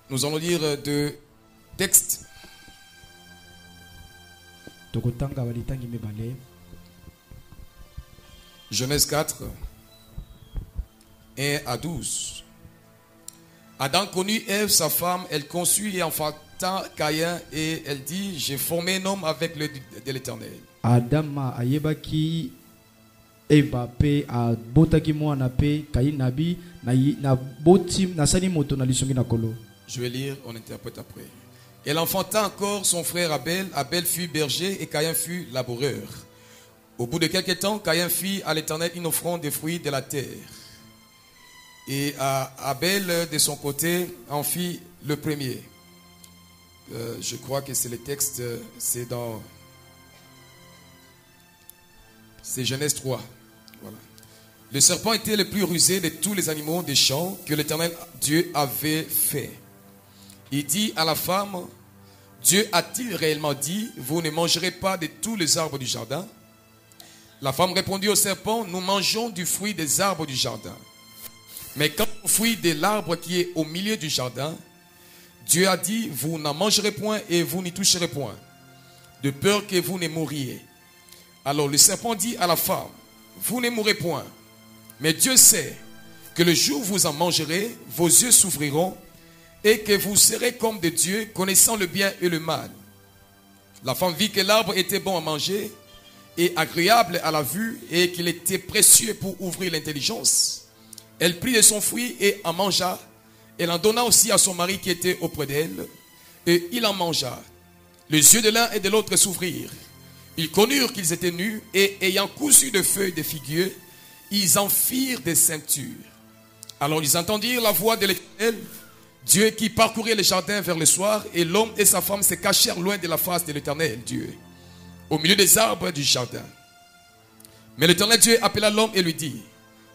Nous allons lire deux textes. Genèse 4, 1 à 12. Adam connut Ève, sa femme, elle conçut et enfanta Caïn, et elle dit, j'ai formé un homme avec l'œil de l'Éternel. Adam ayebaki Eva pe a botaki mwana pe Caïn nabi na botim na sali moto na lisongi na kolo. Je vais lire, on interprète après. Elle enfanta encore son frère Abel. Abel fut berger et Caïn fut laboureur. Au bout de quelque temps, Caïn fit à l'Éternel une offrande des fruits de la terre. Et Abel, de son côté, en fit le premier. Je crois que c'est le texte, c'est Genèse 3. Voilà. Le serpent était le plus rusé de tous les animaux des champs que l'Éternel Dieu avait fait. Il dit à la femme, Dieu a-t-il réellement dit, vous ne mangerez pas de tous les arbres du jardin? La femme répondit au serpent, nous mangeons du fruit des arbres du jardin. Mais quant au fruit de l'arbre qui est au milieu du jardin, Dieu a dit, vous n'en mangerez point et vous n'y toucherez point, de peur que vous ne mouriez. Alors le serpent dit à la femme, vous ne mourrez point, mais Dieu sait que le jour où vous en mangerez, vos yeux s'ouvriront et que vous serez comme des dieux, connaissant le bien et le mal. La femme vit que l'arbre était bon à manger et agréable à la vue et qu'il était précieux pour ouvrir l'intelligence. Elle prit de son fruit et en mangea. Elle en donna aussi à son mari qui était auprès d'elle et il en mangea. Les yeux de l'un et de l'autre s'ouvrirent. Ils connurent qu'ils étaient nus et ayant cousu de feuilles de figuier, ils en firent des ceintures. Alors ils entendirent la voix de l'Éternel, Dieu qui parcourait le jardin vers le soir, et l'homme et sa femme se cachèrent loin de la face de l'Éternel Dieu, au milieu des arbres du jardin. Mais l'Éternel Dieu appela l'homme et lui dit,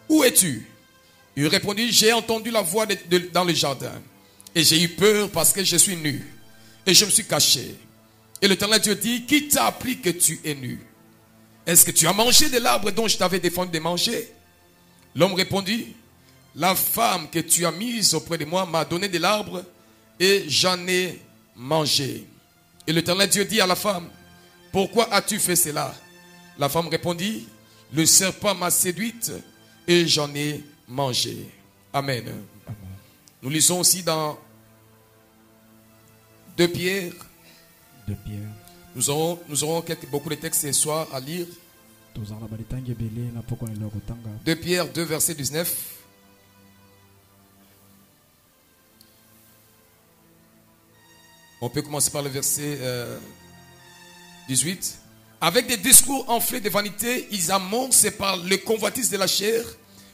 où es-tu? Il répondit, j'ai entendu la voix dans le jardin, et j'ai eu peur parce que je suis nu, et je me suis caché. Et l'Éternel Dieu dit, qui t'a appris que tu es nu? Est-ce que tu as mangé de l'arbre dont je t'avais défendu de manger? L'homme répondit, la femme que tu as mise auprès de moi m'a donné de l'arbre et j'en ai mangé. Et l'Éternel Dieu dit à la femme, pourquoi as-tu fait cela? La femme répondit, le serpent m'a séduite et j'en ai mangé. Amen. Amen. Nous lisons aussi dans 2 Pierre. Nous aurons beaucoup de textes ce soir à lire. 2 Pierre 2 verset 19. On peut commencer par le verset 18. Avec des discours enflés de vanité, ils amorcent par le convoitise de la chair,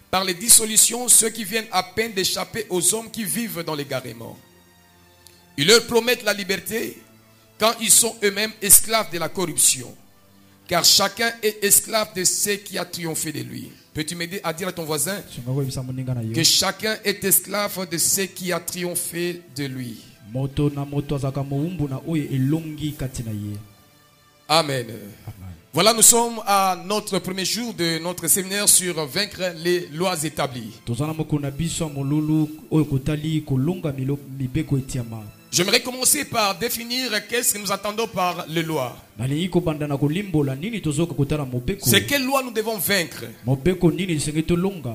par les dissolutions, ceux qui viennent à peine d'échapper aux hommes qui vivent dans l'égarement. Ils leur promettent la liberté quand ils sont eux-mêmes esclaves de la corruption. Car chacun est esclave de ce qui a triomphé de lui. Peux-tu m'aider à dire à ton voisin que chacun est esclave de ce qui a triomphé de lui? Amen. Voilà, nous sommes à notre premier jour de notre séminaire sur vaincre les lois établies. J'aimerais commencer par définir qu'est-ce que nous attendons par les lois. C'est quelle loi nous devons vaincre?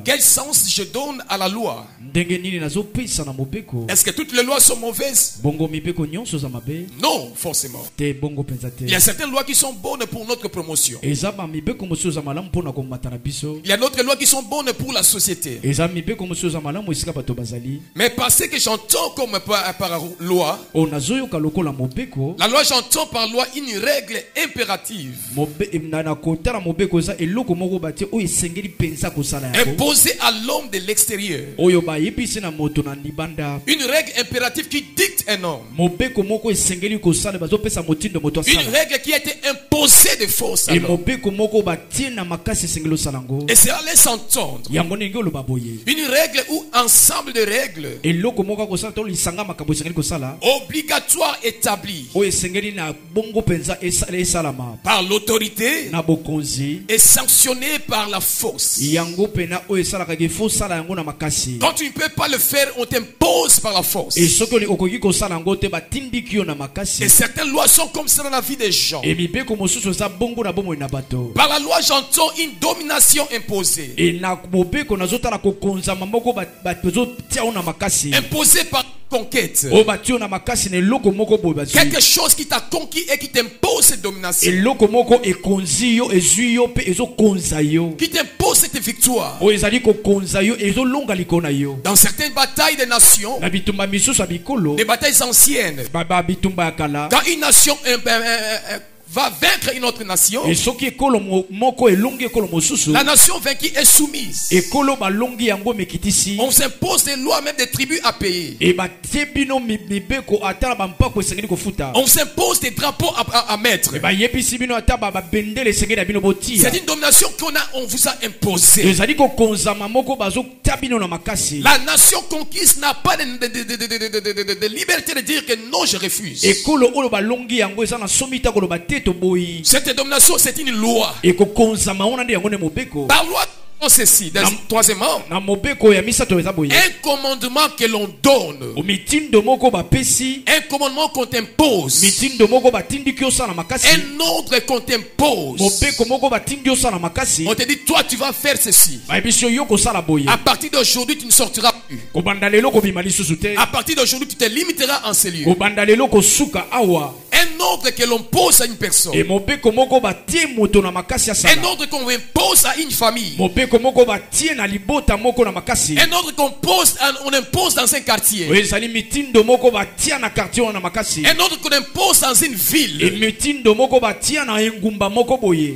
Quel sens je donne à la loi? Est-ce que toutes les lois sont mauvaises? Non, forcément. Il y a certaines lois qui sont bonnes pour notre promotion. Il y a d'autres lois qui sont bonnes pour la société. Mais parce que j'entends comme par loi, la loi, j'entends par loi une règle impérative imposée à l'homme de l'extérieur. Une règle impérative qui dicte un homme. Une règle qui a été imposée de force à l'homme. Et cela laisse entendre une règle ou ensemble de règles obligatoire établie esalama par l'autorité na bokonzi et sanctionné par la force. yango pena o esalaka ke fo sala yango na makasi. Quand tu ne peux pas le faire, on t'impose par la force. Et soki okoki kosala yango te batindiki yo na makasi. Et certaines lois sont comme ça dans la vie des gens. Et mibeko mosusu eza bongo na bomoi na bato. Par la loi, j'entends une domination imposée. Et na mobeko nazotala kokonzama moko bato tia na makasi. Imposée par conquête. O batio na makasi ne loko moko boy bazui. Quelque chose qui t'a conquis et qui t'impose cette domination. Et loko moko ekonzi yo ezui yo pe ezo konza yo. Qui t'impose cette victoire. O ezali ko konza yo ezo longa likona yo. Dans certaines batailles des nations, Na bitumba misusu abikolo. des batailles anciennes, Baba bitumba ya kala. quand une nation va vaincre une autre nation, Et soki ekolo moko elongi ekolo mosusu. la nation vaincue est soumise. Ekolo balongi yango mekitisi. On s'impose des lois, même des tribus à payer. Et batebino mibeko atala bampako esengeli kofuta. On s'impose des drapeaux à mettre. Et yepisi bino ata babendele esengeli bino botia. C'est une domination on vous a imposée. Ezali ko konzama moko bazo tabino na makasi. La nation conquise n'a pas de liberté de dire que non, je refuse. Ekolo olo balongi yango eza na somita ko ba teto boyi. Cette domination, c'est une loi. Et ko konzama ona ndi yango ne mobeko. Par loi, ceci. Troisièmement, Na mobeko ya misato eza boyi. un commandement que l'on donne. O mitindo moko ba pesi. Un commandement qu'on t'impose. Mitindo moko ba tindiki osala makasi. Un ordre qu'on t'impose. Mobeko moko ba tindi osala makasi. On te dit, toi, tu vas faire ceci. Ba ebiso yo ko sala boyi. À partir d'aujourd'hui, tu ne sortiras plus. Ko bandalelo ko bimali susute. À partir d'aujourd'hui, tu te limiteras en ces lieux. Ko bandalelo ko suka awa. Un ordre que l'on pose à une personne. Et mobeko moko ba tie moto na makasi asala. Un ordre qu'on impose à une famille. Mobeko moko ba tie na libota moko na makasi. Un ordre on impose dans un quartier. Ezali mitindo moko ba tie na quartier na makasi. Un ordre qu'on impose dans une Et ville. mitindo moko ba tie na engumba moko boye.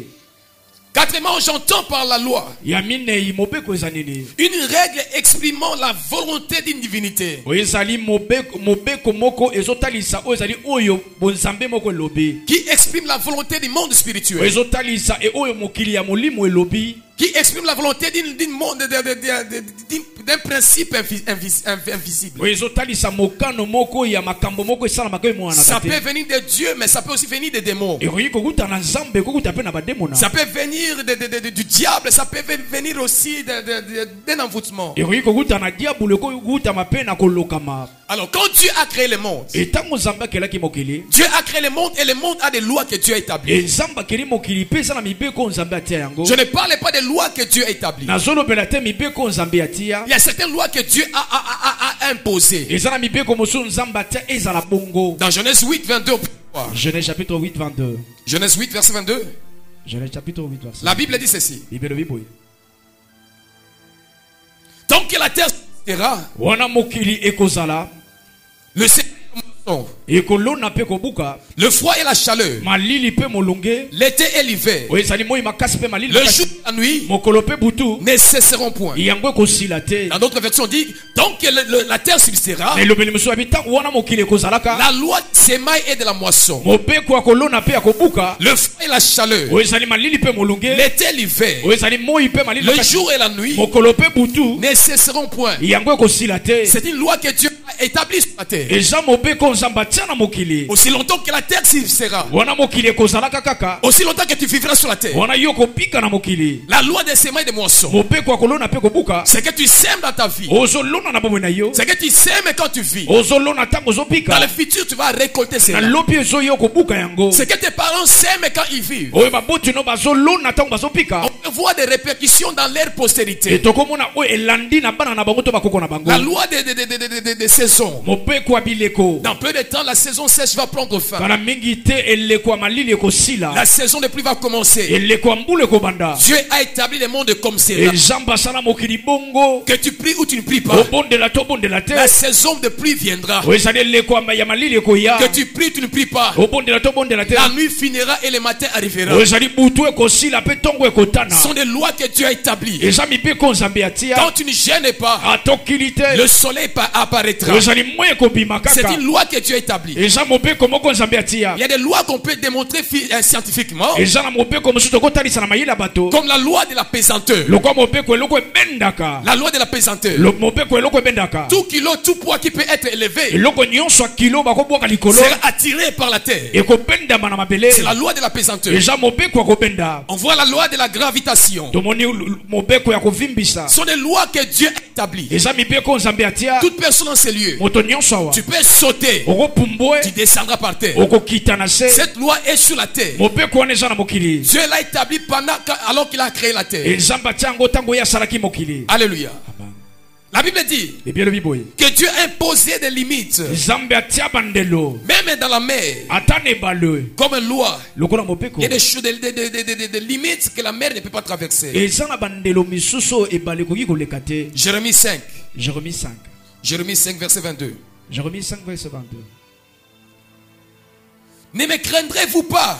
Quatrièmement, j'entends par la loi Ya minei mobeko ezanini. une règle exprimant la volonté d'une divinité. Ezali mobeko moko ezotalisa o ezali oyo bonzambe moko elobi. Qui exprime la volonté du monde spirituel. Ezotalisa e oyo mokili ya molimo elobi. Qui exprime la volonté d'un principe invisible. Ezotalisa mokano moko ya makambo moko esala makai mwana. Ça peut venir de Dieu, mais ça peut aussi venir des démons. Eroyi kokuta na nzambe kokuta pe na bademona. Ça peut venir du diable, ça peut venir aussi d'un envoûtement. Eroyi kokuta na diabolo kokuta mape na kolokama. Alors, quand Dieu a créé le monde, Et tango nzambe akelaki mokili. Dieu a créé le monde et le monde a des lois que Dieu a établies. Et nzambe akeli mokili pe eza na mibeko nzambe atia yango. Je ne parle pas des lois que Dieu a établies. Nazolobela te mibeko nzambe atia. Il y a certaines lois que Dieu a imposées. Eza na mibeko mosusu nzambe atia ezala bongo. Dans Genèse 8, 22, Genèse chapitre 8 22. Genèse 8, verset 22, Genèse chapitre 8 verset. la Bible dit ceci. Bibelo biboy. Tant que la terre sera, Wana mokili ekozala. le Ekolona pe kobuka. le froid et la chaleur, Malili pe molonge. l'été et l'hiver, Ezali moi makasi pe malili. le jour et la nuit Mokolo pe butu. ne cesseront point. Yango ekosila te. Dans d'autres versions, on dit tant que la terre subsistera, Na elobeli mosusu abita wana mokili ekozalaka. la loi de semaille et de la moisson, Mobeko akolona pe akobuka. le froid et la chaleur, Ezali malili pe molonge. l'été et l'hiver, Ezali moi pe malili. le jour et la nuit Mokolo pe butu. ne cesseront point. Yango ekosila te. C'est une loi que Dieu a établie sur la terre. Eza mobeko nzamba tia na mokili. Aussi longtemps que la terre subsistera, Wana mokili ekozalaka kaka. aussi longtemps que tu vivras sur la terre. Wana yo kopika na mokili. La loi des semailles et des moissons, Mobeko akolona pe kobuka. c'est que tu sèmes dans ta vie. Ozolona na bomoi na yo. C'est que tu sèmes quand tu vis. Ozolona tango Dans ozopika. le futur, tu vas récolter Na cela. lobi ezo yo kobuka yango. C'est que tes parents sèment quand ils vivent. Oyo baboti no bazolona tango bazopika. On peut voir des répercussions dans leur postérité. Etokomona oyo elandi na bana na bango to bakoko na bango. La loi des saisons. Mobeko abileko. Dans peu de temps, la saison sèche va prendre fin. Kala mingi te eleko malili ekosila. La saison de pluie va commencer. Eleko mbule kobanda. Dieu a établi le monde comme cela. Ejamba sana mokili bongo. Que tu pries ou tu ne pries pas, Obondela to bondela te. la saison de pluie viendra. Oezali eleko ya malili ekoya. Que tu pries ou tu ne pries pas, Obondela to bondela te. la nuit finira et le matin arrivera. Oezali butu ekosila pe tongo ekotana. Ce sont des lois que Dieu a établies. Eza mibeko nzambe atia. Quand tu ne gênes pas, Atokili te. le soleil apparaîtra. Oezali mwe ekobima C'est kaka. une loi que Dieu a établie. établi. Et ça mobé comme on s'en bâtir. Il y a des lois qu'on peut démontrer scientifiquement. Et ça mobé comme on se doit aller sur la maille la bateau. Comme la loi de la pesanteur. Le quoi mobé quoi le quoi bendaka. La loi de la pesanteur. Le mobé quoi le quoi bendaka. Tout kilo, tout poids qui peut être élevé. Et le quoi nyon soit kilo ba ko boka likolo. Sera attiré par la terre. Et ko benda mana mabele. C'est la loi de la pesanteur. Et ça mobé quoi ko benda. On voit la loi de la gravitation. Domoni mobé quoi ko vimbisa. Ce sont des lois que Dieu a établies. Et ça mi pe ko s'en bâtir. Toute personne dans ces lieux. Moto nyon soit. Tu peux sauter. Oko pumbwe. Tu descendras par terre. Oko kitana se. Cette loi est sur la terre. Mobé quoi ne sana mokili. Dieu l'a établi alors qu'il a créé la terre. Et zamba tango tango ya salaki mokili. Alléluia. La Bible dit que Dieu a imposé des limites. Même dans la mer. Comme une loi. Il y a des choses, des limites que la mer ne peut pas traverser. Jérémie 5. Jérémie 5 verset 22. Ne me craindrez-vous pas,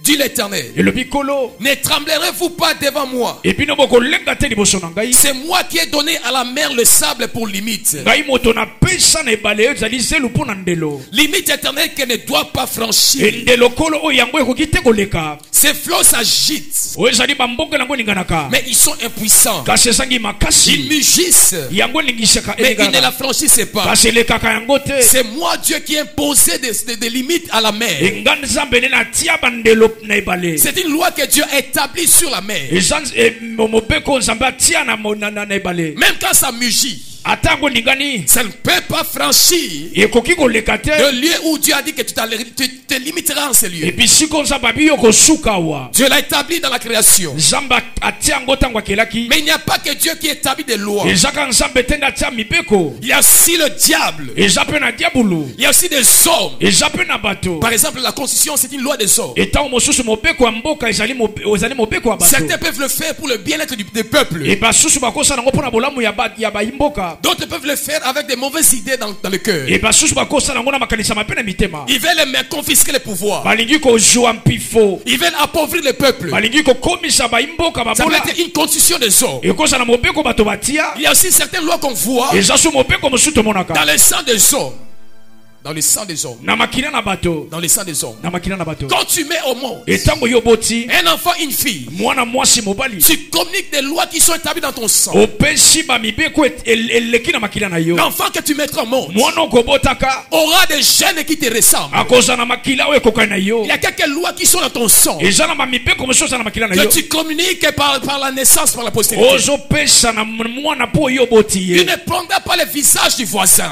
dit l'Éternel? Ne tremblerez-vous pas devant moi? C'est moi qui ai donné à la mer le sable pour limite. Limite éternelle qu'elle ne doit pas franchir. Ces flots s'agitent, mais ils sont impuissants. Ils mugissent, mais ils ne la franchissent pas. C'est moi Dieu qui ai imposé des limites à la mer. C'est une loi que Dieu a établie sur la mer. Même quand ça mugit, ça ne peut pas franchir le lieu où Dieu a dit que tu te limiteras en ce lieu. Dieu l'a établi dans la création. Mais il n'y a pas que Dieu qui établit des lois. Il y a aussi le diable. Il y a aussi des hommes. Par exemple, la constitution, c'est une loi des hommes. Certains peuvent le faire pour le bien-être du peuple. D'autres peuvent le faire avec des mauvaises idées dans le cœur. Ils veulent confisquer le pouvoir. Ils veulent appauvrir le peuple. Ça peut être une constitution des hommes. Il y a aussi certaines lois qu'on voit dans le sang des hommes. Dans le sang des hommes. Dans le sang des hommes. Quand tu mets au monde un enfant, une fille, tu communiques des lois qui sont établies dans ton sang. L'enfant que tu mettras au monde aura des gènes qui te ressemblent. Il y a quelques lois qui sont dans ton sang que tu communiques par la naissance, par la postérité. Il ne prendra pas le visage du voisin.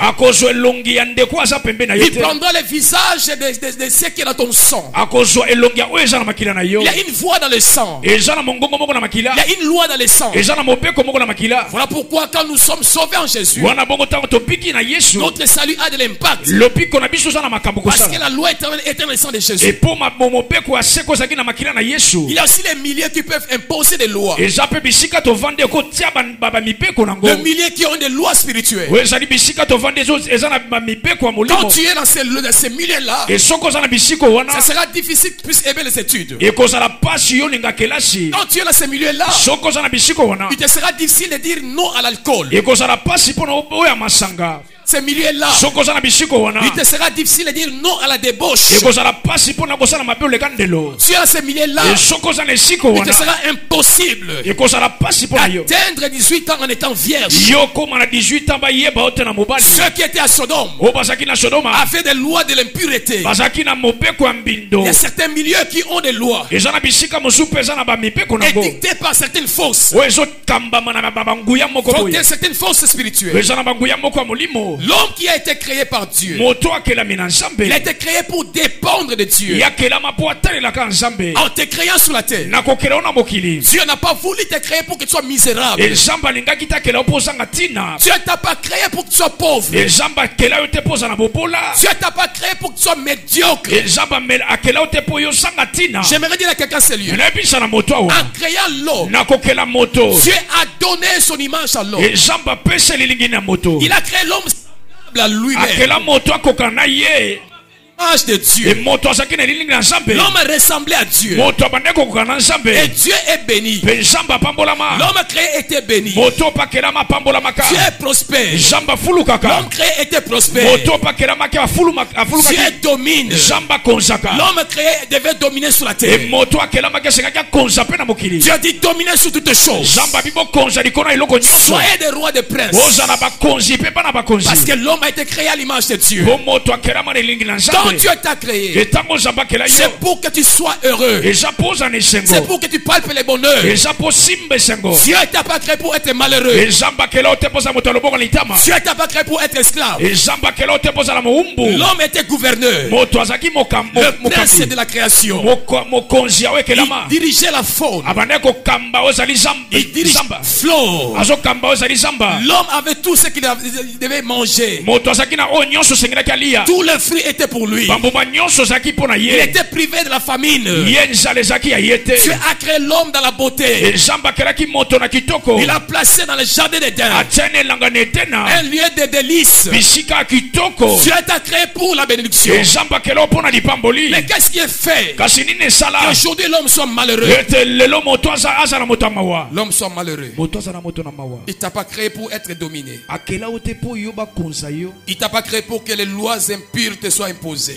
Il prendra le visage de ceux qui est dans ton sang. Il y a une voix dans le sang. Il y a une loi dans le sang. Voilà pourquoi quand nous sommes sauvés en Jésus, notre salut a de l'impact. Parce que la loi éternelle est dans le sang de Jésus. Il y a aussi les milliers qui peuvent imposer des lois. Les milliers qui ont des lois spirituelles. Quand tu es dans ces milieux-là, ça sera difficile que tu puisses aimer les études. Quand tu es dans ces milieux-là, il te sera difficile de dire non à l'alcool. Ces milieux-là, il te sera difficile de dire non à la débauche. Tu es dans ces milieux-là, il te sera impossible d'atteindre 18 ans en étant vierge. Ceux qui étaient à Sodome avaient des lois de l'impureté. Il y a certains milieux qui ont des lois édictées par certaines forces. Certaines forces spirituelles. L'homme qui a été créé par Dieu, il a été créé pour dépendre de Dieu. En te créant sur la terre, Dieu n'a pas voulu te créer pour que tu sois misérable. Dieu t'a pas créé pour que tu sois pauvre. Dieu t'a pas créé pour que tu sois médiocre. J'aimerais dire à quelqu'un ce lieu. En créant l'homme, Dieu a donné son image à l'homme. Il a créé l'homme à lui-même. l'image de Dieu. L'homme ressemblait à Dieu. Et Dieu est béni. L'homme créé était béni. Dieu est prospère. L'homme créé était prospère. Dieu domine. L'homme créé devait dominer sur la terre. Dieu dit dominer sur toutes choses. Soyez des rois des princes. Parce que l'homme a été créé à l'image de Dieu. Quand Dieu t'a créé, c'est pour que tu sois heureux. C'est pour que tu palpes les bonheurs. Dieu t'a pas créé pour être malheureux. Dieu t'a pas créé pour être esclave. L'homme était gouverneur. Le prince de la création. Il dirigeait la faune. Il dirigeait flore. L'homme avait tout ce qu'il devait manger. Tous les fruits étaient pour lui. Il était privé de la famine. Dieu a créé l'homme dans la beauté. Il a placé dans le jardin d'Éden un lieu de délices. Dieu t'a créé pour la bénédiction. Mais qu'est-ce qui est fait qu'aujourd'hui l'homme soit malheureux? L'homme soit malheureux. Il t'a pas créé pour être dominé. Il t'a pas créé pour que les lois impures te soient imposées.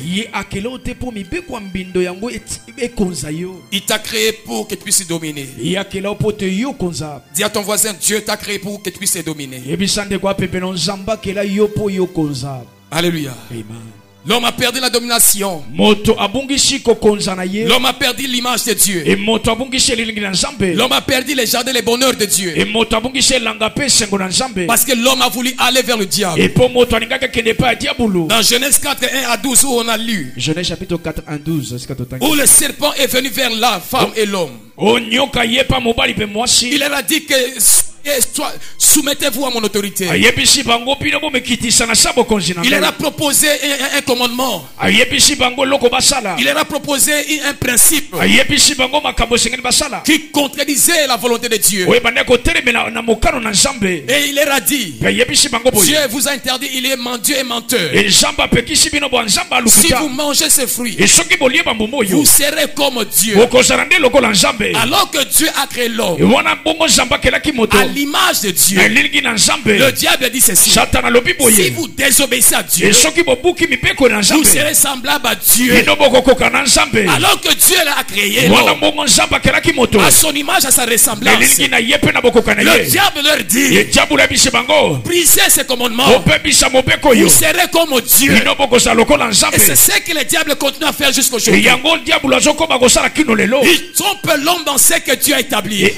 Il t'a créé pour que tu puisses dominer. Dis à ton voisin, Dieu t'a créé pour que tu puisses dominer. Alléluia. Amen. L'homme a perdu la domination. L'homme a perdu l'image de Dieu. L'homme a perdu les jardins, les bonheurs de Dieu. Parce que l'homme a voulu aller vers le diable. Dans Genèse 4, 1 à 12, où on a lu, Genèse chapitre 4, 1, 12, où le serpent est venu vers la femme et l'homme. Il leur a dit que soumettez-vous à mon autorité. Il leur a proposé un commandement. Il leur a proposé un principe qui contredisait la volonté de Dieu. Et il leur a dit, Dieu vous a interdit, il est Dieu et menteur. Si vous mangez ce fruit, vous serez comme Dieu. Alors que Dieu a créé l'homme à l'image de Dieu, le diable dit ceci: si vous désobéissez à Dieu, vous serez semblable à Dieu. Alors que Dieu l'a créé à son image, à sa ressemblance, le diable leur dit: brisez ce commandement, vous serez comme Dieu. Et c'est ce que le diable continue à faire jusqu'aujourd'hui. Il trompe l'homme dans ce que Dieu a établi.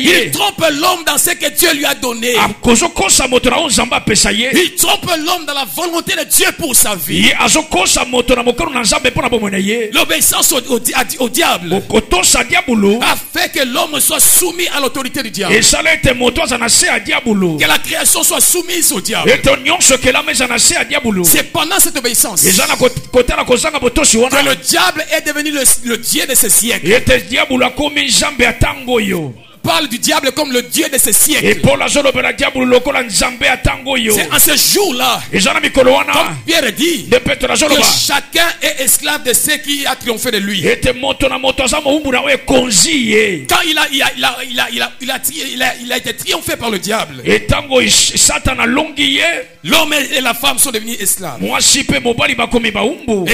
Il trompe l'homme dans ce que Dieu lui a donné. Il trompe l'homme dans la volonté de Dieu pour sa vie. L'obéissance au diable a fait que l'homme soit soumis à l'autorité du diable. Que la création soit soumise au diable. C'est pendant cette obéissance que le diable est devenu le Dieu de ce siècle. Parle du diable comme le Dieu de ce siècle. C'est en ce jour-là, comme Pierre dit, que chacun est esclave de ce qui a triomphé de lui. Quand il a été triomphé par le diable, l'homme et la femme sont devenus esclaves. Et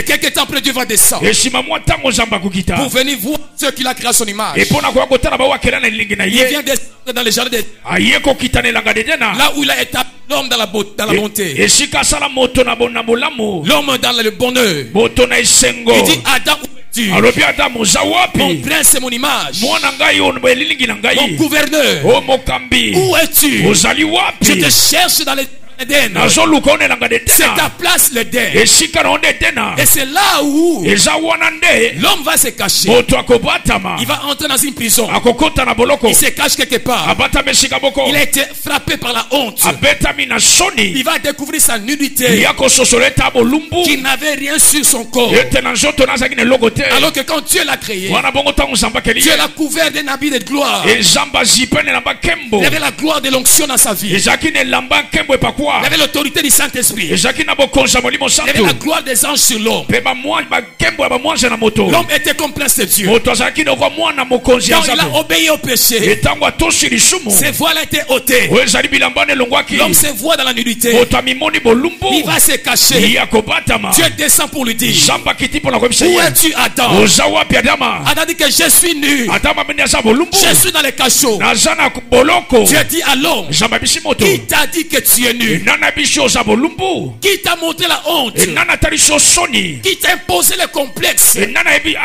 quelque temps après, Dieu va descendre pour venir voir ceux qu'il a créé à son image. Il vient descendre dans les jardins de... là où il a établi l'homme dans la bonté, l'homme dans le bonheur. Il dit: Adam, où es-tu? Mon prince, c'est mon image. Mon gouverneur, où es-tu? Je te cherche dans les Eden. C'est ta place, l'Eden. Et c'est là où l'homme va se cacher. Il va entrer dans une prison. Il se cache quelque part. Il a été frappé par la honte. Il va découvrir sa nudité, qu'il n'avait rien sur son corps. Alors que quand Dieu l'a créé, Dieu l'a couvert d'un habit de gloire. Il avait la gloire de l'onction dans sa vie. pouvoir. Il avait l'autorité du Saint-Esprit. Et Jacques n'a pas concha molimo Il avait santo. la gloire des anges sur l'homme. Pe ba moi ba kembo ba moi na moto. L'homme était comme prince de Dieu. Moto Jacques no ko moi na mokonzi Quand il a nzambe. obéi au péché, Et tango atoshi lisumu. ses voiles étaient ôtées. Oyo zali bilambane longwaki. L'homme se voit dans la nudité. Moto amimoni bolumbu. Il va se cacher. Ya kobatama. Dieu descend pour lui dire: Jamba kiti pona ko où biseye. es-tu, Adam? Ozawa pi Adama. Adam dit que je suis nu. Adama meni asa bolumbu. Je suis dans les cachots. Nazana boloko. Dieu dit à l'homme: Jamba bishimoto. qui t'a dit que tu es nu? Nana bisho za bolumbu. Qui t'a montré la honte? Nana talisho soni. Qui t'a imposé le complexe? Nana ebi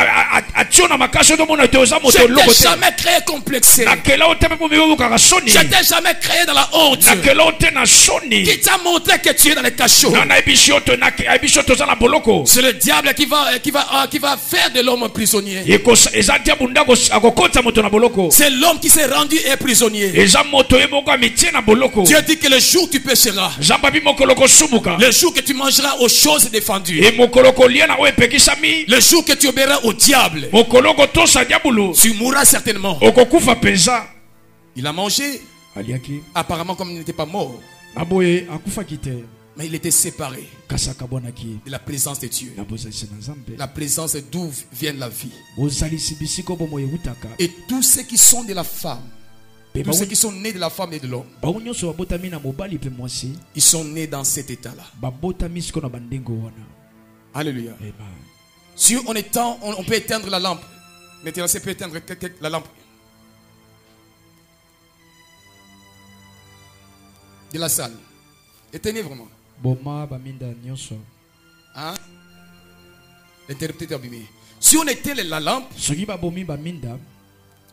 ationa makaso do mona toza moto Je loko. t'ai jamais créé complexé. Na kela otepe mo biwo ka soni. Je t'ai jamais créé dans la honte. Na kela otena soni. Qui t'a montré que tu es dans les cachots? Nana ebisho to na ebisho to za na boloko. C'est le diable qui va faire de l'homme un prisonnier. Eko eza diabu ndako akokota moto na boloko. C'est l'homme qui s'est rendu un prisonnier. Eza moto eboka mitie na boloko. Dieu dit que le jour tu pécheras, Jamba bi mokoloko sumuka. le jour que tu mangeras aux choses défendues, E mokoloko liena o epekisami. le jour que tu obéiras au diable, Mokoloko tosa diabulu. tu mourras certainement. Okokufa penza. Il a mangé, Aliaki. apparemment comme il n'était pas mort, Naboye akufa kite. mais il était séparé Kasaka bonaki. de la présence de Dieu. Nabozalisi na Nzambe. La présence d'où vient la vie. Bozalisi bisiko bomo yutaka. Et tous ceux qui sont de la femme, Pe tous ceux qui sont nés de la femme et de l'homme, baunyoso babotami na mobali pe mwasi. ils sont nés dans cet état-là. Babotami siko na bandengo wana. Alléluia. Amen. Si on peut éteindre la lampe. Maintenant, c'est peut éteindre la lampe de la salle. Éteignez vraiment. Boma baminda nyoso. Hein? L'interrupteur abîmé. Si on éteint la lampe, Soki babomi baminda.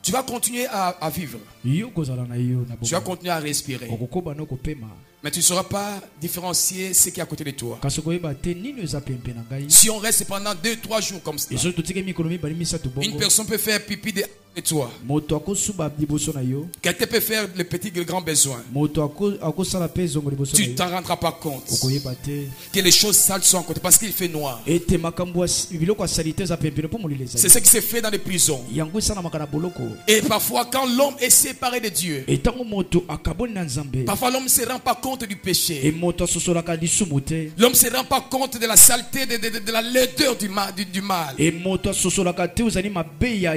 tu vas continuer à vivre. Yo kozala na yo na Tu vas bomo. continuer à respirer. Okokoba no kopema. Mais tu ne sauras pas différencier ce qui est à côté de toi. Kasoko yeba te nini eza pempe na ngai. Si on reste pendant 2-3 jours comme ça, Ezo totike mikolo mibali misatu une bongo. personne peut faire pipi de toi. Moto akosuba liboso na yo. Quelqu'un peut faire le petit et le grand besoin. Moto akosala pe zongo liboso na Tu yo. ne t'en rendras pas compte Okoyeba te. que les choses sales sont à côté parce qu'il fait noir. Ete makambo biloko asalite eza pempe po molile C'est eza. ce qui se fait dans les prisons. Yango esana makana boloko. Et parfois, quand l'homme est séparé de Dieu, Etango moto akaboni na Nzambe. parfois l'homme ne se rend pas compte du péché. E moto asosolaka lisumu te. L'homme ne se rend pas compte de la saleté, de la laideur du mal. E moto asosolaka te ozali mabe ya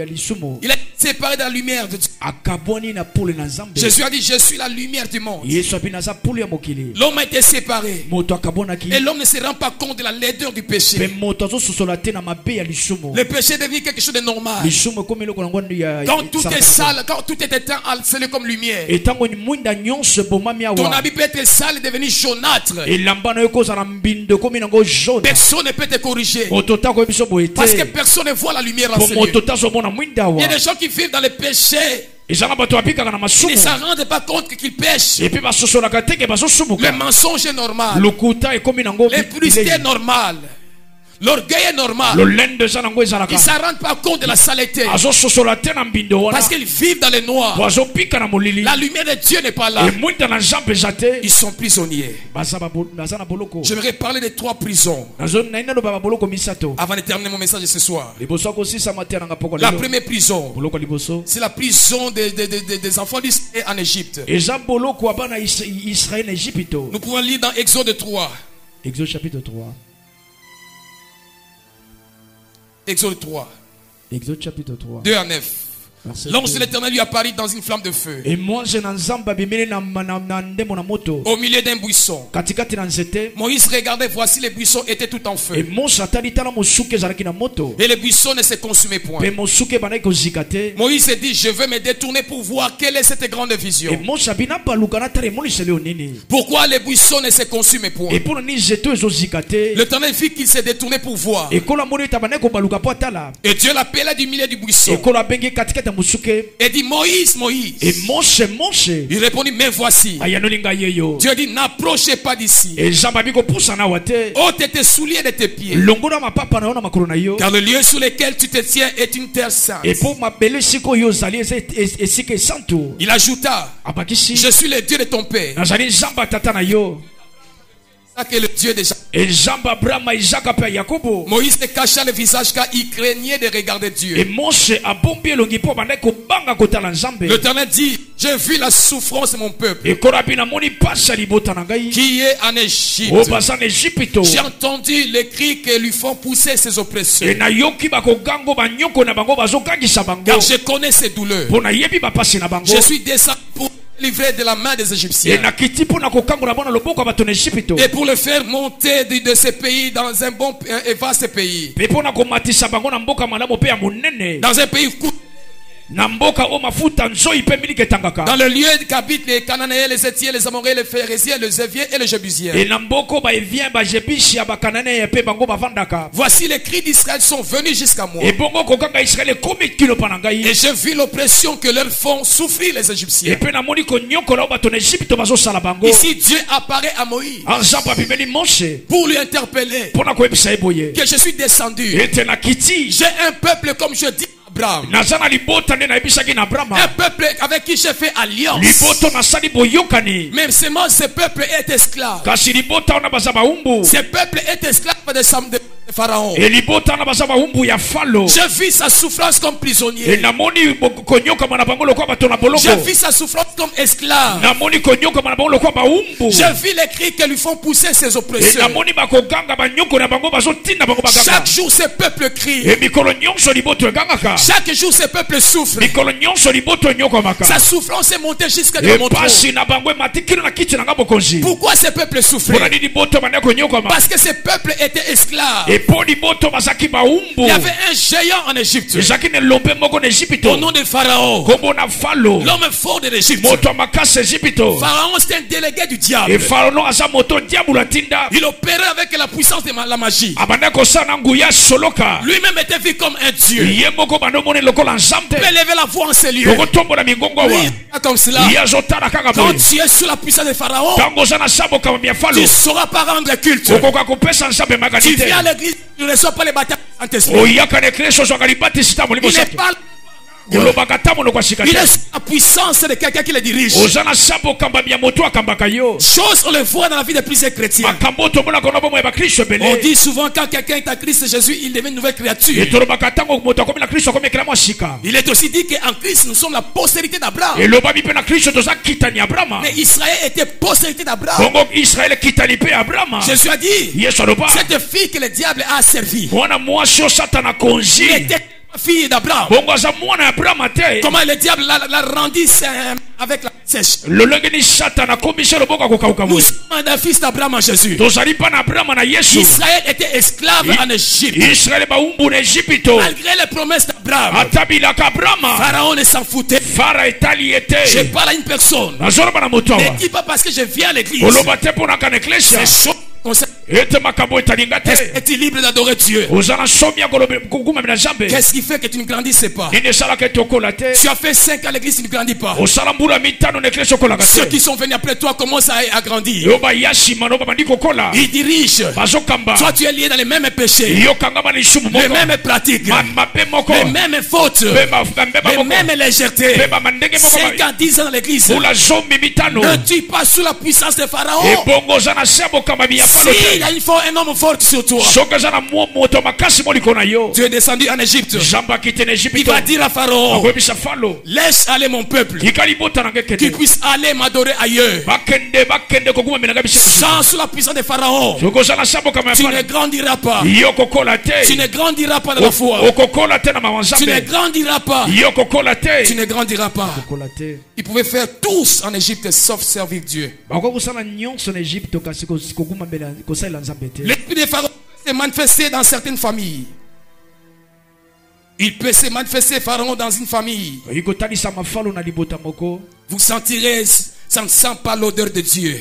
lisumu. Il est séparé de la lumière de Dieu. Akaboni na pole na Nzambe. Jésus a dit: je suis la lumière du monde. Yesu api naza pole ya mokili. L'homme a été séparé. Moto akabonaki. Et l'homme ne se rend pas compte de la laideur du Pe péché. moto azososola te na mabe ya lisumu. Le péché devient quelque chose de normal. Lisumu ekomi eloko nango ya. Quand tout est sale, quand tout est éteint, c'est comme lumière. Etango ni mwinda nyonso ebomami Ton awa. habit peut être sale et devenir jaunâtre. Elamba na yo ekozala mbindo ekomi nango jaune. Personne ne peut te corriger. Moto takoyebi so boye te. Parce que personne ne voit la lumière en Po ce moto lieu. tazomona mwinda Il y a awa. des gens qui vivent dans le péché. Ezanga bato bapikaka na Ils masumu. ne s'en rendent pas compte qu'ils pêchent. Et puis basosolaka te ke Le bazosumuka. mensonge est normal. Lokuta ekomi nango L'impudicité est normale. L'orgueil est normal. lolendo eza nango ezalaka. Ils ne s'en rendent pas compte de la saleté. Azososola te na mbindo wana. Parce qu'ils vivent dans le noir. Po azopika na molili. La lumière de Dieu n'est pas là. E mwinda na Nzambe eza te. Ils sont prisonniers. Baza na boloko. J'aimerais parler de 3 prisons Naina loba baboloko misato. avant de terminer mon message de ce soir. Liboso akosisa matya nanga poko La lelo. première prison, Boloko liboso. c'est la prison des enfants d'Israël en Égypte. Eza boloko abana Israël na Égypte. Nous pouvons lire dans Exode 3. Exode chapitre 3. Exode 3, Exode chapitre 3. 2 à 9. Verset L'ange 2. de l'Éternel lui apparut dans une flamme de feu, Et moi je na nzamba bimele na ndemo na moto. au milieu d'un buisson. Katikati na nzete. Moïse regardait, voici les buissons étaient tout en Et feu. Mose atali tala mosuke ezalaki na moto. Et les buissons ne se consumaient point. Pe mosuke banaki kozika te. Moïse dit: je vais me détourner pour voir quelle est cette grande Et vision. Mose abina baluka na tala emoniseli yo nini. Pourquoi les buissons ne se consumaient point? Et pour ni nzeto ezozika te. L'Éternel fit qu'il s'est détourné pour voir. Et kola moni tabane ko baluka po atala. Et Dieu l'appela du milieu du buisson. Et kola bengi katikati ya mosuke. Et dit: Moïse, Moïse. Et Mose Il répondit: me voici. ayanoli ngai ye yo. Dieu dit: n'approchez pas d'ici. Et Nzambe abi kopusa na wa te. Ôte tes souliers de tes pieds. Longola mapapa na yo na makolo na yo. Car le lieu sur lequel tu te tiens est une terre sainte. Et pour mabele siko yo zali esika santo. Il ajouta: Abakisi. je suis le Dieu de ton père. Nazali Nzamba tata na yo. que le Dieu déjà. Et Jean Abraham Isaac pe Yakobo. Moïse ne cacha le visage car il craignait de regarder Dieu. Et Moshe a bombi elongi po banda ko banga kotala Nzambe. L'Éternel dit, j'ai vu la souffrance de mon peuple Et korabina moni pasa libota na ngai. qui est en Égypte. O basa na Egypte. J'ai entendu les cris que lui font pousser ses oppresseurs. Et na yoki bako gango banyoko na bango bazo kangisa bango. Car je connais ses douleurs. Pona yebi ba pasi na bango. Je suis descendu pour livrer de la main des Égyptiens. Et na kiti pona ko kango na bona loboko bato na Egypte. Et pour le faire monter de ce pays dans un bon et vaste pays. Pe pona ko matisa bango na mboka malamu pe ya monene. Dans un pays na mboka o mafuta nzoi pe miliki tangaka. Dans le lieu qu'habitent les Cananéens, les Hétiens, les Amoréens, les Phérésiens, les Éviens et les Jébusiens. Et na mboko ba evien ba jebishi ya ba Cananéens pe bango bavandaka. Voici les cris d'Israël sont venus jusqu'à moi. Et bongo ko kanga Israël komi kilo panangai. Et j'ai vu l'oppression que leur font souffrir les Égyptiens. Et pe na moni ko nyoko la ba ton Égypte bazo sala bango. Ici Dieu apparaît à Moïse pour lui interpeller que je suis descendu. J'ai un peuple comme je dis Abraham. Un peuple avec qui j'ai fait alliance. Même seulement ce peuple est esclave. Ce peuple est esclave de Pharaon. J'ai vu sa souffrance comme prisonnier. J'ai vu sa souffrance comme esclave. J'ai vu les cris que lui font pousser ses oppresseurs. Chaque jour ce peuple crie. Chaque jour ce peuple souffre. Sa souffrance est montée jusqu'à mon trône. Pourquoi ce peuple souffrait? Parce que ce peuple était esclave. Il y avait un géant en Égypte au nom de Pharaon, l'homme fort de l'Égypte. Pharaon c'était un délégué du diable. Il opérait avec la puissance de la magie. Lui-même était vu comme un dieu. Il peut lever la voix en ces lieux. Oui, comme cela. Quand tu es sous la puissance de Pharaon, tu ne sauras pas rendre culte. Tu viens à l'église, tu ne reçois pas les baptêmes du Saint-Esprit. Il n'est pas il est la puissance de quelqu'un qui le dirige. Chose on le voit dans la vie de plusieurs chrétiens. On dit souvent quand quelqu'un est à Christ Jésus, il devient une nouvelle créature. Il est aussi dit qu'en Christ nous sommes la postérité d'Abraham. Mais Israël était postérité d'Abraham. Jésus a dit, cette fille que le diable a servi était fille d'Abraham. Comment le diable l'a rendu avec la sèche. Nous sommes un fils d'Abraham en Jésus. Israël était esclave en Égypte. Malgré les promesses d'Abraham, Pharaon ne s'en foutait. Je parle à une personne. Ne dis pas parce que je viens à l'église. C'est chaud. Es-tu libre d'adorer Dieu? Qu'est-ce qui fait que tu ne grandissais pas? Tu as fait 5 ans à l'église, tu ne grandis pas. Ceux qui sont venus après toi commencent à grandir. Ils dirigent. Toi tu es lié dans les mêmes péchés, les mêmes pratiques, les mêmes fautes, les mêmes légèretés. 5 ans, 10 ans dans l'église. Ne tue pas sous la puissance de Pharaon. Si il y a un homme fort sur toi, tu es descendu en Égypte. Il va dire à Pharaon, laisse aller mon peuple, qu'il puisse aller m'adorer ailleurs. Sans sous la puissance de Pharaon, tu ne grandiras pas. Tu ne grandiras pas dans la foi. Tu ne grandiras pas. Tu ne grandiras pas. Ils pouvaient faire tous en Égypte sauf servir Dieu. L'esprit de Pharaon s'est manifesté dans certaines familles. Il peut se manifester Pharaon dans une famille. Vous sentirez, ça ne sent pas l'odeur de Dieu.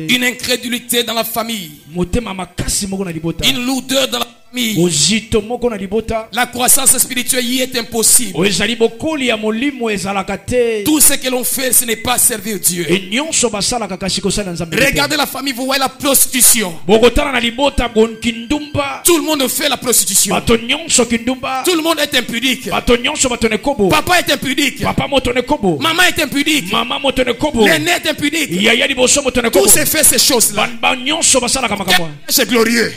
Une incrédulité dans la famille. Une lourdeur dans la Ozito moko na libota. La croissance spirituelle y est impossible. Oezali bokoli ya molimo ezalaka te. Tout ce que l'on fait, ce n'est pas servir Dieu. Enyonso basalaka kasi kosala nzambe. Regardez la famille, vous voyez la prostitution. Bokotala na libota gon kindumba. Tout le monde fait la prostitution. Bato nyonso kindumba. Tout le monde est impudique. Bato nyonso bato ne kobo. Papa est impudique. Papa moto ne kobo. Maman est impudique. Mama moto ne kobo. L'aîné est impudique. Yaya liboso moto ne kobo. Tous ces faits, ces choses-là. Ban nyonso basalaka makambo. C'est glorieux.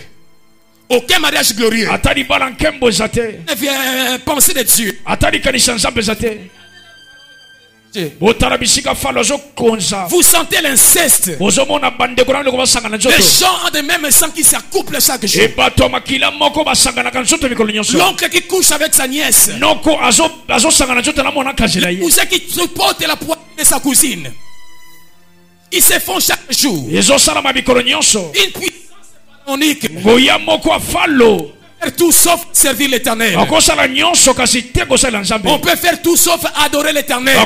Aucun mariage glorieux. Atali balankembo zate. Ne vient penser de Dieu. Atali kanisa nzambe zate. Botarabisika falo zo konza. Vous sentez l'inceste. Bozomona bande korano ko basangana nzoto. Les gens ont de même sang qui s'accouplent chaque jour. E bato makila moko basangana kan nzoto mikolo nyonso. L'oncle qui couche avec sa nièce. Noko azo sangana nzoto na mona kazela ye. Vous qui supporte la poitrine de sa cousine. Ils se font chaque jour. Ezo sala mabikolo nyonso. Une puissance unique. Goya moko afalo. Tout sauf servir l'Éternel. On peut faire tout sauf adorer l'Éternel.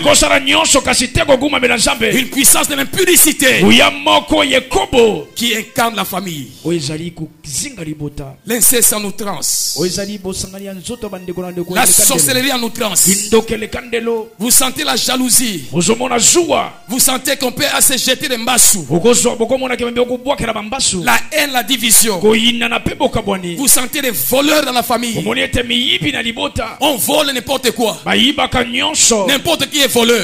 Une puissance de l'impudicité qui incarne la famille. L'inceste en outrance. La sorcellerie en outrance. Vous sentez la jalousie. Vous sentez qu'on peut se jeter des mbassou. La haine, la division. Vous sentez des voleurs dans la famille. On vole n'importe quoi. N'importe qui est voleur.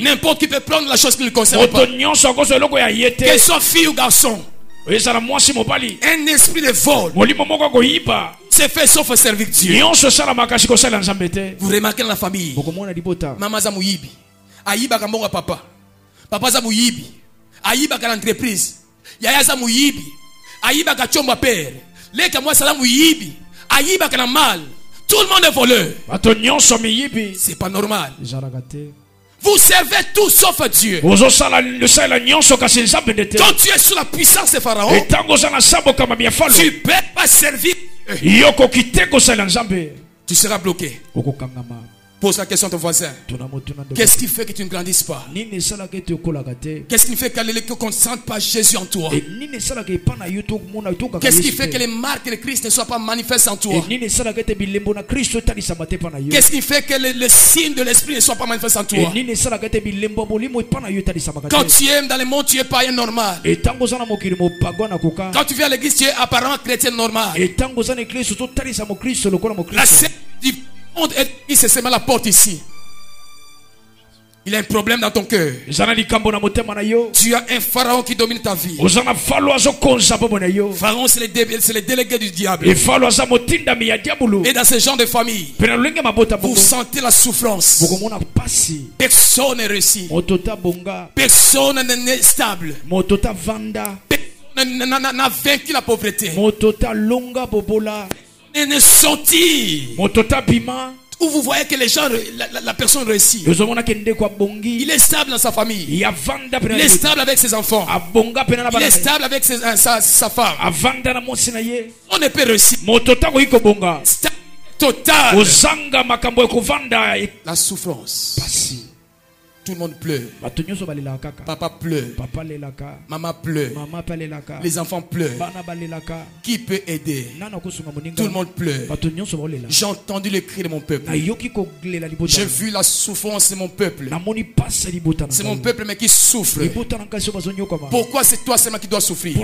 N'importe qui peut prendre la chose qui ne le concerne pas. Qu'elle soit fille ou garçon. Un esprit de vol c'est fait sauf servir Dieu. Vous remarquez dans la famille. Maman za muyibi. Ayiba kambonga papa. Papa za muyibi. Ayiba ka l'entreprise. Yaya za muyibi. Ayiba ka chomba père. Leka moi salamu yibi. Ayiba kana mal. Tout le monde est voleur. C'est pas normal. Vous servez tout sauf Dieu. Quand tu es sous la puissance de Pharaon, tu ne peux pas servir. Tu seras bloqué. Pose la question à ton voisin. Qu'est-ce qui fait que tu ne grandisses pas? Qu'est-ce qui fait qu'on ne sente pas Jésus en toi? Qu'est-ce qui fait que les marques de Christ ne soient pas manifestes en toi? Qu'est-ce qui fait que le signe de l'esprit ne soit pas manifeste en toi? Quand tu es dans le monde, tu es païen normal. Quand tu viens à l'église, tu es apparemment chrétien normal. La scène du il se met la porte ici. Il y a un problème dans ton cœur. Tu as un pharaon qui domine ta vie. Pharaon, c'est le délégué du diable. Et dans ce genre de famille, vous sentez la souffrance. Personne n'est réussi. Personne n'est stable. Personne n'a vaincu la pauvreté. N'est sorti. Où vous voyez que les gens, la personne réussit. Il est stable dans sa famille. Il est stable avec ses enfants. Il est stable avec sa femme. On ne peut réussir. Total. La souffrance. Tout le monde pleure. Papa pleure. Maman pleure. Les enfants pleurent. Qui peut aider? Tout le monde pleure. J'ai entendu le cri de mon peuple. J'ai vu la souffrance de mon peuple. C'est mon peuple mais qui souffre. Pourquoi c'est toi seulement qui dois souffrir?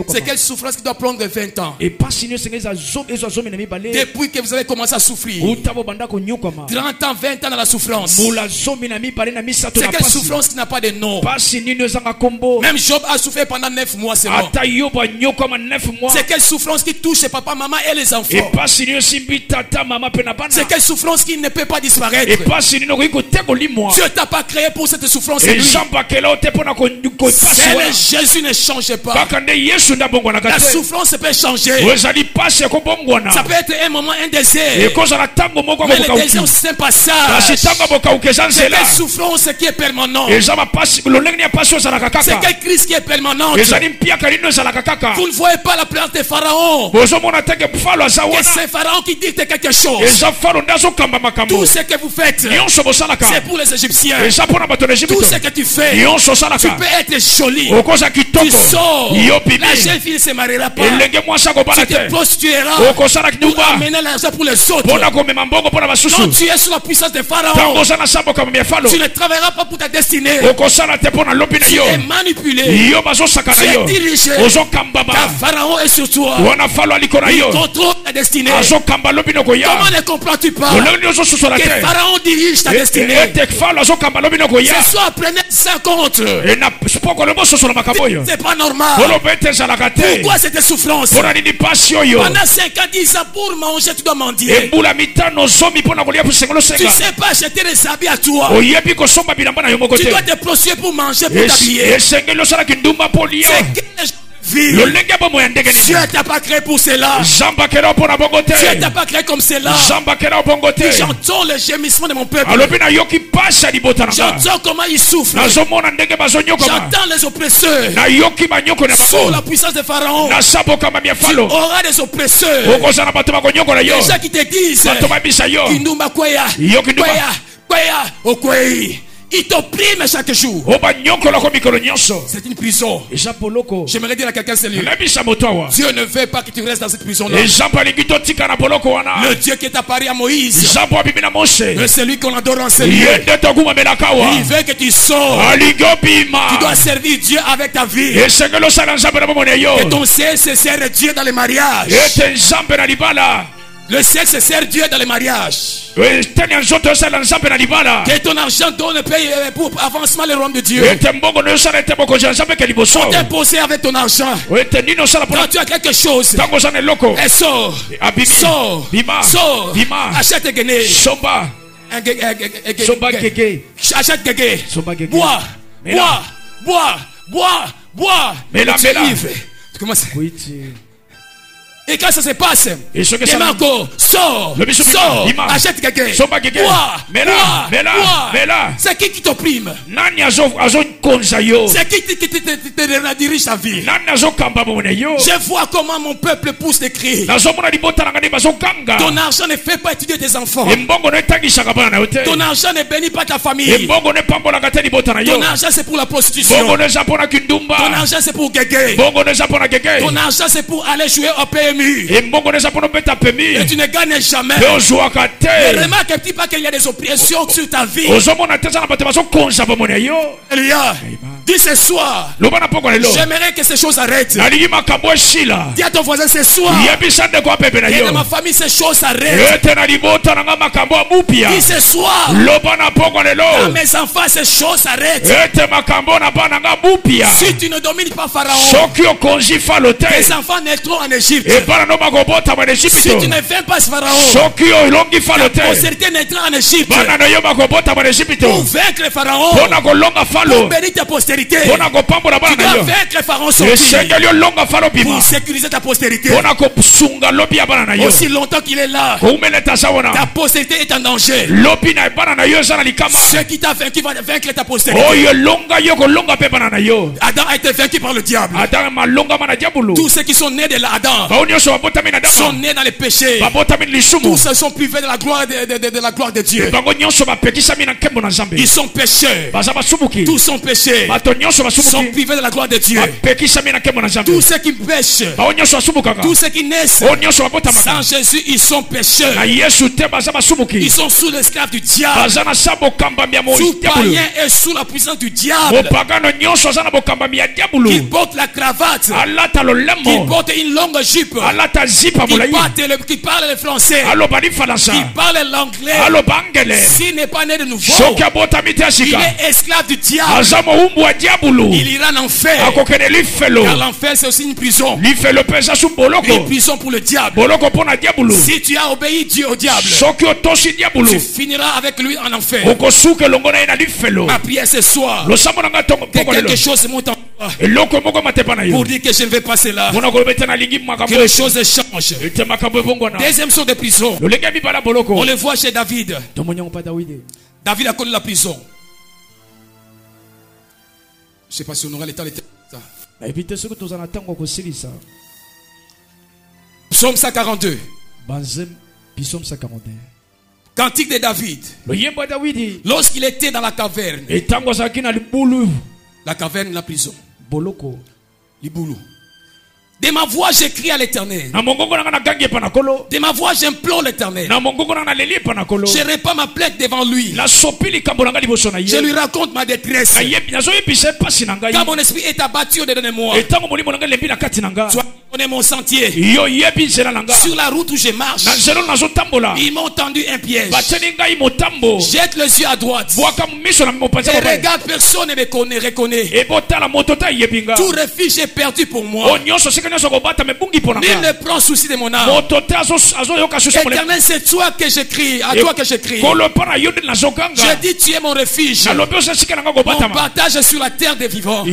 C'est quelle souffrance qui doit prendre 20 ans? Depuis que vous avez commencé à souffrir, 30 ans, 20 ans dans la souffrance. C'est quelle souffrance qui n'a pas de nom? Même Job a souffert pendant 9 mois seulement. C'est quelle souffrance qui touche papa, maman et les enfants? C'est quelle souffrance qui ne peut pas disparaître? Dieu t'a pas créé pour cette souffrance. Jésus ne change pas. La souffrance peut changer. Ça peut être un moment, un désert. Mais le désert c'est un passage. C'est quelle souffrance souffrance qui est permanente. eza mapasi lolenge ya pasi ozalaka C'est kaka quelle crise qui est permanente. ezali mpiaka lino ezalaka kaka Vous ne voyez pas la présence des pharaons. bozomona teke falo aza Que wana c'est Pharaon qui dicte quelque chose. eza falo nde azokamba makambo Tout ce que vous faites, nyonso bosalaka c'est pour les Égyptiens. eza mpona bato na Tout Egypte ce que tu fais, nyonso tu osalaka peux être joli. okoza Tu kitoko sors. yo bibi La jeune fille ne se mariera pas. elenge mwasi akobala Tu te te prostitueras okosala pour kitumba amener l'argent pour les autres. mpona komema mbongo mpona Quand basusu tu es sous la puissance des ntango pharaons, oza na sambo kamama ya falo tu ne travailleras pas pour ta destinée. okosala te mpona lobi na Tu yo es manipulé. yo bazosaka Tu na es yo dirigé. ozokambama Car Pharaon est sur toi. wana falo aliko na Il yo contrôle ta destinée. azokamba lobi na Comment koya ne comprends-tu pas olongi ozososola que te Pharaon dirige ta destinée? ete falo azokamba lobi na koya Ce soir, prenez ça compte. na spoko lobi ososola makambo oyo C'est pas normal. oloba ete ezalaka te Pourquoi cette souffrance? mpona nini pasi oyo Pendant 5 ans, 10 ans, pour manger, tu dois mendier. embula mitano zomi mpona kolia posengelo Tu senga sais pas acheter des habits à toi. oyebi kosomba bilamba na yo moko Tu te dois te prostituer pour manger, pour t'habiller. esengeli osalaki ndumba mpo lia C'est quelle vie? lolenge ya bomo ya ndenge Dieu nini t'a pas créé pour cela. zambakela mpona bongo te Dieu t'a pas créé comme cela. zambakela bongo te J'entends le gémissement de mon peuple. alobi nayoki pasi ya libota na nga J'entends comment ils souffrent. nazomona ndenge bazonyokama J'entends les oppresseurs. nayoki banyoko na Sous bango la puissance de Pharaon, nasabokama ya tu falo auras des oppresseurs. okozala bato bakonyokola yo Des gens qui te disent bato babisa yo Kindumba Kweya, Yo Kindumba. Kweya, Kweya, Okwei. Ils t'oppriment chaque jour. obanyokolako mikolo nyonso C'est une prison. eza poloko J'aimerais dire à quelqu'un sérieux. nabisa moto awa Dieu ne veut pas que tu restes dans cette prison-là. eza mpo alingi totika na poloko wana Le Dieu qui est apparu à Moïse, eza mpo abimi na mose c'est lui qu'on adore en ce ye lieu. nde tokumamelaka awa Il veut que tu sors. alingi obima Tu dois servir Dieu avec ta vie. esengeli osala nzambe na bomona yo Et ton ciel se sert Dieu dans les mariages. ete nzambe na libala Le ciel se sert Dieu dans les mariages. eteni ya nzoto osala nzambe na libala Que ton argent donne paye pour avancement le royaume de Dieu. ete mbongo na yo osala ete bokonzi ya nzambe ke liboso T'es posé avec ton argent. ete nini osala Quand mpona tu as quelque chose, ntango oza na eloko et sors. abimi Sors. bima Sors. bima Achète gagné. somba somba gege Achète gagné. Somba gege. Bois. Mela. Bois. Mela, Et tu es mela. ivre. Tu commences. kuiti Et quand ça se passe, Et ce que ça- demain encore, sors. Le bisou Sors. bima. Achète gagné. Somba gege. Bois. Mela, mela, mela. C'est qui t'opprime? nani azokonza yo C'est qui te dirige ta vie? nani azokamba bomona yo Je vois comment mon peuple pousse des cris. nazomona libota na nga nde bazokanga Ton argent ne fait pas étudier tes enfants. embongo no etangisaka bana na yo te Ton argent ne bénit pas ta famille. embongo no epambolaka te libota na yo Ton argent c'est pour la prostitution. bongo no eza mpona Ton kindumba argent c'est pour guéguer. bongo no eza mpona keke Ton argent c'est pour aller jouer au PMU. embongo no eza mpona obeta Et pemi tu ne gagnes jamais. mpe ozwaka Ne te remarque petit pas qu'il y a des oppressions sur ta vie. ozomona te eza na bato bazokonza bomona yo Alléluia. Dis ce soir, loba na poko lelo j'aimerais que ces choses arrêtent. nalingi makambo esila Dis à ton voisin ce soir, yebisa ndeko apepe na et yo dans ma famille ces choses arrêtent. ete na libota na nga makambo amupia Dis ce soir, loba na poko dans lelo mes enfants ces choses arrêtent. ete makambo na bana nga mupia Si tu ne domines pas Pharaon, soki okonzi falo te tes enfants naîtront en Égypte. ebana no bakobotama na Si ejipito tu ne fais pas ce Pharaon, soki olongi falo te postérité naîtra en Égypte. bana na yo bakobotama na ejipito Pour vaincre le Pharaon, mpona kolonga pour falo bénir ta postérité, mpona kopambola bana tu na dois yo vaincre le Pharaon sortir esengeli olonga falo bima pour sécuriser ta postérité. mpona kosunga lobi ya bana na yo Aussi longtemps qu'il est là, koumeleta sa ta wana postérité est en danger. lobi na bana na yo eza na likama Ce qui t'a vaincu va vaincre ta postérité. oyo elonga yo kolonga mpe bana na yo Adam a été vaincu par le diable. ata malongama na diabolo Tous ceux qui sont nés de l'Adam bao nyonso babotami na sont dama nés dans les péchés. babotami na lisumu Tous se sont privés de la gloire de la gloire de Dieu. bango nyonso bapekisami na nkembo na nzambe Ils sont pécheurs. baza basumuki Tous sont péchés. bato nyonso Sont basumuki privés de la gloire de Dieu. bapekisami na nkembo na nzambe Tous ceux qui pêchent, bao nyonso basumukaka tous ceux qui naissent oyo nyonso babotamaka sans Jésus, ils sont pécheurs. na yesu te baza Ils basumuki sont sous l'esclave du diable. baza na sa bokambami ya Tout diabolo païen est sous la puissance du diable. mopagano nyonso aza na bokambami ya diabolo Il porte la cravate. alata Il lolemo porte une longue jupe. alata zipa molai Qui parle le français. aloba lifalansa Qui parle l'anglais. aloba angele S'il n'est pas né de nouveau, soki abotami te ya il sika est esclave du diable. aza mowumbu wa diabolo Il ira en enfer. akokende lifelo Car l'enfer, c'est aussi une prison. lifelo mpe eza su boloko Une prison pour le diable. boloko mpo na diabolo Si tu as obéi Dieu au diable, soki otosi diabolo tu finiras avec lui en enfer. okosuka elongo na ye na lifelo Ma prière ce soir, losambo na nga que tongo lelo quelque chose monte en toi eloko moko matepa na yo pour dire que je ne vais pas cela. mpona koloba ete nalingi Que makambo les choses changent. ete makambo ebongwana Deuxième sorte de prison. lolenge ya mibala On boloko le voit chez David. tomonyango pa dawidi David a connu la prison. sais pas si on aura le temps de ça. Psaume 142. Psaume 142. Cantique de David. Lorsqu'il était dans la caverne. La caverne, la prison. Liboulou. De ma voix, j'écris à l'Éternel. De ma voix, j'implore l'Éternel. Je répands ma plainte devant lui. Je lui raconte ma détresse. Quand mon esprit est abattu au-dedans de moi, toi, connais mon sentier. Sur la route où je marche, ils m'ont tendu un piège. Jette les yeux à droite. Et regarde, personne ne me reconnaît. Tout refuge est perdu pour moi. Nul ne prend souci de mon âme. Éternel, c'est toi que j'écris, à toi que j'écris. Je dis, tu es mon refuge. Mon partage sur la terre des vivants.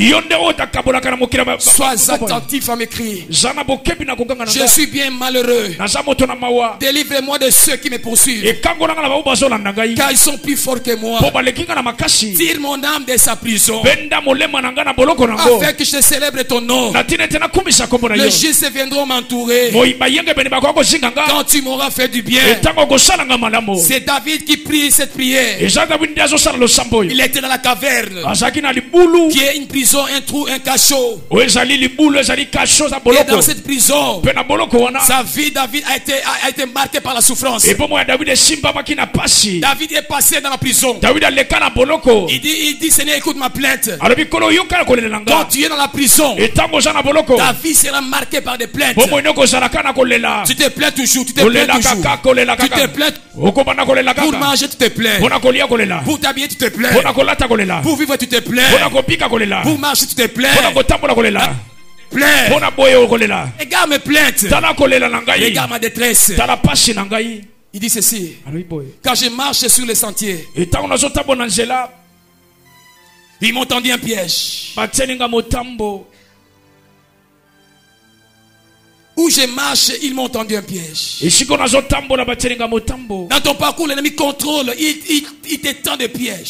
Sois attentif à mes cris. Je suis bien malheureux. Délivre-moi de ceux qui me poursuivent, car ils sont plus forts que moi. Tire mon âme de sa prison, afin que je célèbre ton nom. Les justes viendront m'entourer quand tu m'auras fait du bien. C'est David qui prie cette prière. Il était dans la caverne, qui est une prison, un trou, un cachot. Et dans cette prison, sa vie, David, a été marquée par la souffrance. David est passé dans la prison. Il dit, Seigneur, écoute ma plainte. Quand tu es dans la prison, ta vie sera marquée par des plaintes. Tu te plains toujours, tu te plains toujours. Tu te plains. Pour manger, tu te plains. Pour t'habiller, tu te plains. Pour vivre, tu te plains. Pour marcher, tu te plains. Regarde mes plaintes. Regarde ma détresse. Il dit ceci: quand je marche sur les sentiers, ils m'ont tendu un piège. Où je marche, ils m'ont tendu un piège. Dans ton parcours, l'ennemi contrôle. Il te tend des pièges.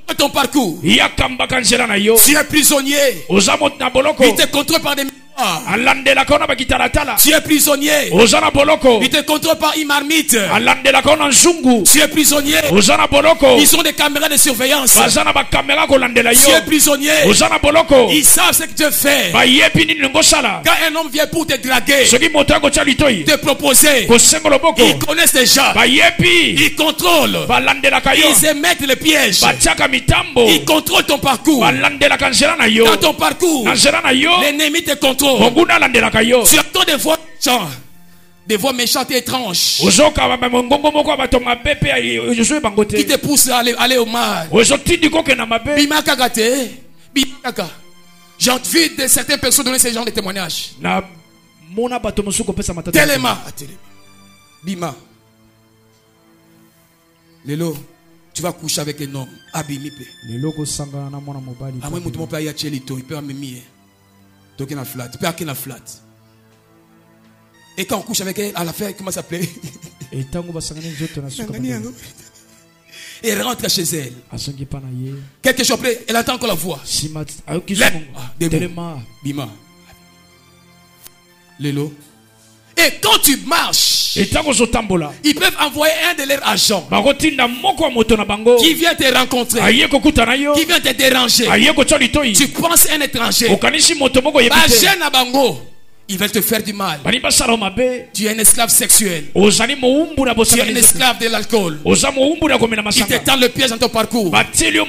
Dans ton parcours, tu es prisonnier. Il te contrôle par des miroirs. Tu es prisonnier. Il te contrôle par une marmite. Tu es prisonnier. Ils ont des caméras de surveillance. Tu es prisonnier. Ils savent ce que tu fais. Quand un homme vient pour te draguer, te proposer, ils connaissent déjà. Ils contrôlent. Ils émettent le piège. Ils contrôlent ton parcours. Dans ton parcours, l'ennemi te contrôle. Tu entends des voix méchantes et étranges qui te poussent à aller au mal. J'ai vu de certaines personnes donner ce genre de témoignages. Tellement. Bima. Lelo, tu vas coucher avec un homme. Abimipe. Il peut m'aimer. Et quand on couche avec elle, à la fin, comment ça s'appelait? Et elle rentre chez elle. Quelques jours après, elle entend encore la voix. Bima. Lelo. Et quand tu marches, ils peuvent envoyer un de leurs agents qui vient te rencontrer, qui vient te déranger. Tu penses un étranger. Ils veulent te faire du mal. Tu es un esclave sexuel. Tu es un esclave de l'alcool. Ils te tendent le piège dans ton parcours. Tu n'as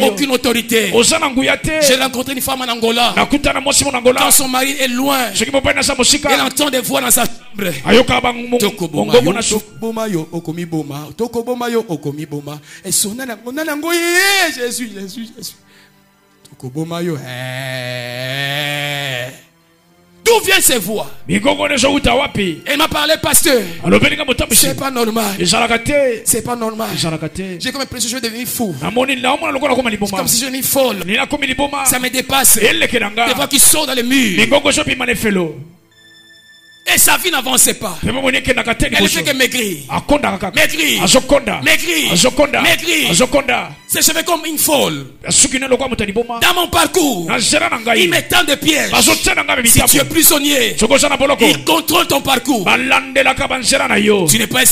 aucune autorité. J'ai rencontré une femme en Angola. Quand son mari est loin, elle entend des voix dans sa chambre. D'où viennent ces voix? Elle m'a parlé, pasteur. C'est pas normal. C'est pas normal. J'ai comme l'impression que je vais devenir fou. C'est comme si je devenais folle. Ça me dépasse. Des voix qui sortent dans les murs. Et sa vie n'avançait pas. Elle ne fait que maigrir. Maigrir. C'est je vais comme une folle. Dans Dans mon parcours, il met tant de pièges. Si tu es prisonnier, il contrôle ton parcours. Tu n'es pas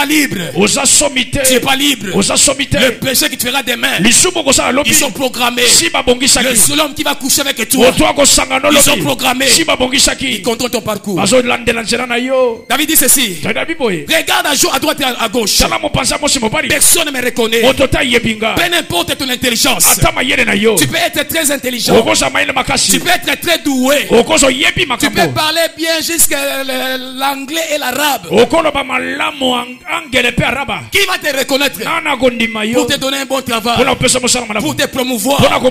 libre. Tu n'es pas libre. Le péché qui te fera des mains, ils sont programmés. Le seul homme qui va coucher avec toi, ils sont programmés. Ils contrôlent ton parcours. David dit ceci. Regarde à droite et à gauche. Personne ne me reconnaît. Peu n'importe ton intelligence. Tu peux être très intelligent. Tu peux être très doué. Tu peux parler bien jusqu'à l'anglais et l'arabe. Qui va te reconnaître pour te donner un bon travail, pour te promouvoir,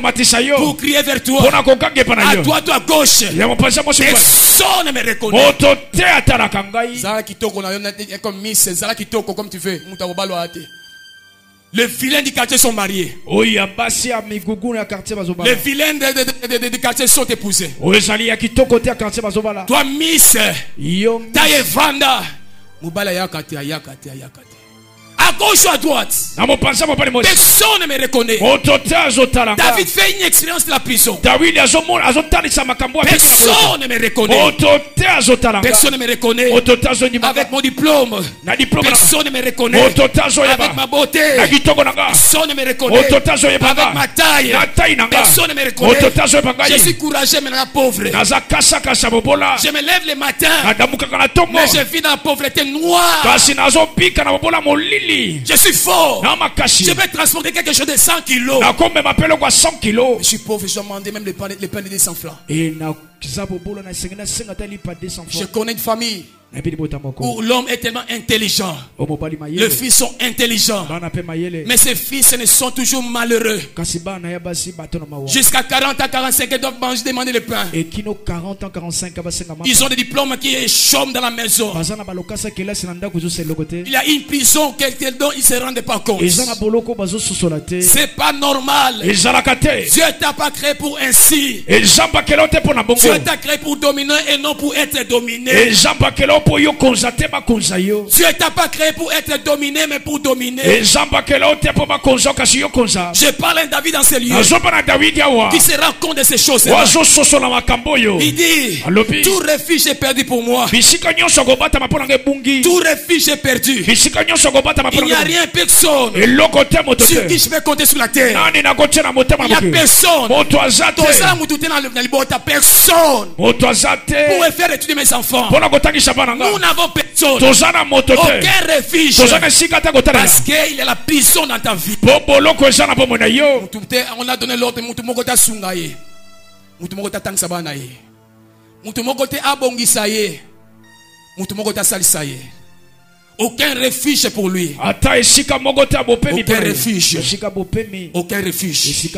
pour crier vers toi, à droite ou à gauche? Personne ne me reconnaît. Zara kitoko na yo comme Miss, Zara kitoko comme tu veux. Les vilains du quartier sont mariés. Les vilains du quartier sont épousés. Toi, Miss, Taye Vanda, Mubala yakate. À gauche ou à droite, personne ne me reconnaît. David fait une expérience de la prison. Personne ne me reconnaît. Personne ne me reconnaît. Avec mon diplôme, personne ne me reconnaît. Avec ma beauté, personne ne me reconnaît. Avec ma taille, personne ne me reconnaît. Je suis courageux mais la pauvre. Je me lève le matin, mais je vis dans la pauvreté noire. Je suis fort. Je vais transporter quelque chose de 100 kilos. Je suis pauvre, je dois demander même les pains de 200 francs. Je connais une famille où l'homme est tellement intelligent. Les fils sont intelligents, mais ces fils ne sont toujours malheureux. Jusqu'à 40 à 45 ils doivent demander le pain. Ils ont des diplômes qui chôment dans la maison. Il y a une prison dont ils ne se rendent pas compte. C'est pas normal. Dieu t'a pas créé pour ainsi. Dieu t'a créé pour dominer et non pour être dominé. Dieu t'a pas créé pour être dominé mais pour dominer. Je parle à David dans ce lieu qui se rend compte de ces choses. Il dit, tout refuge est perdu pour moi. Tout refuge est perdu. Il n'y a rien, personne sur qui je vais compter sur la terre. Il n'y a personne. Personne pour faire étudier mes enfants. Nous n'avons personne. Aucun refuge. Parce qu'il y a la prison dans ta vie. On a donné l'ordre. Aucun refuge pour lui. Aucun refuge. Aucun refuge.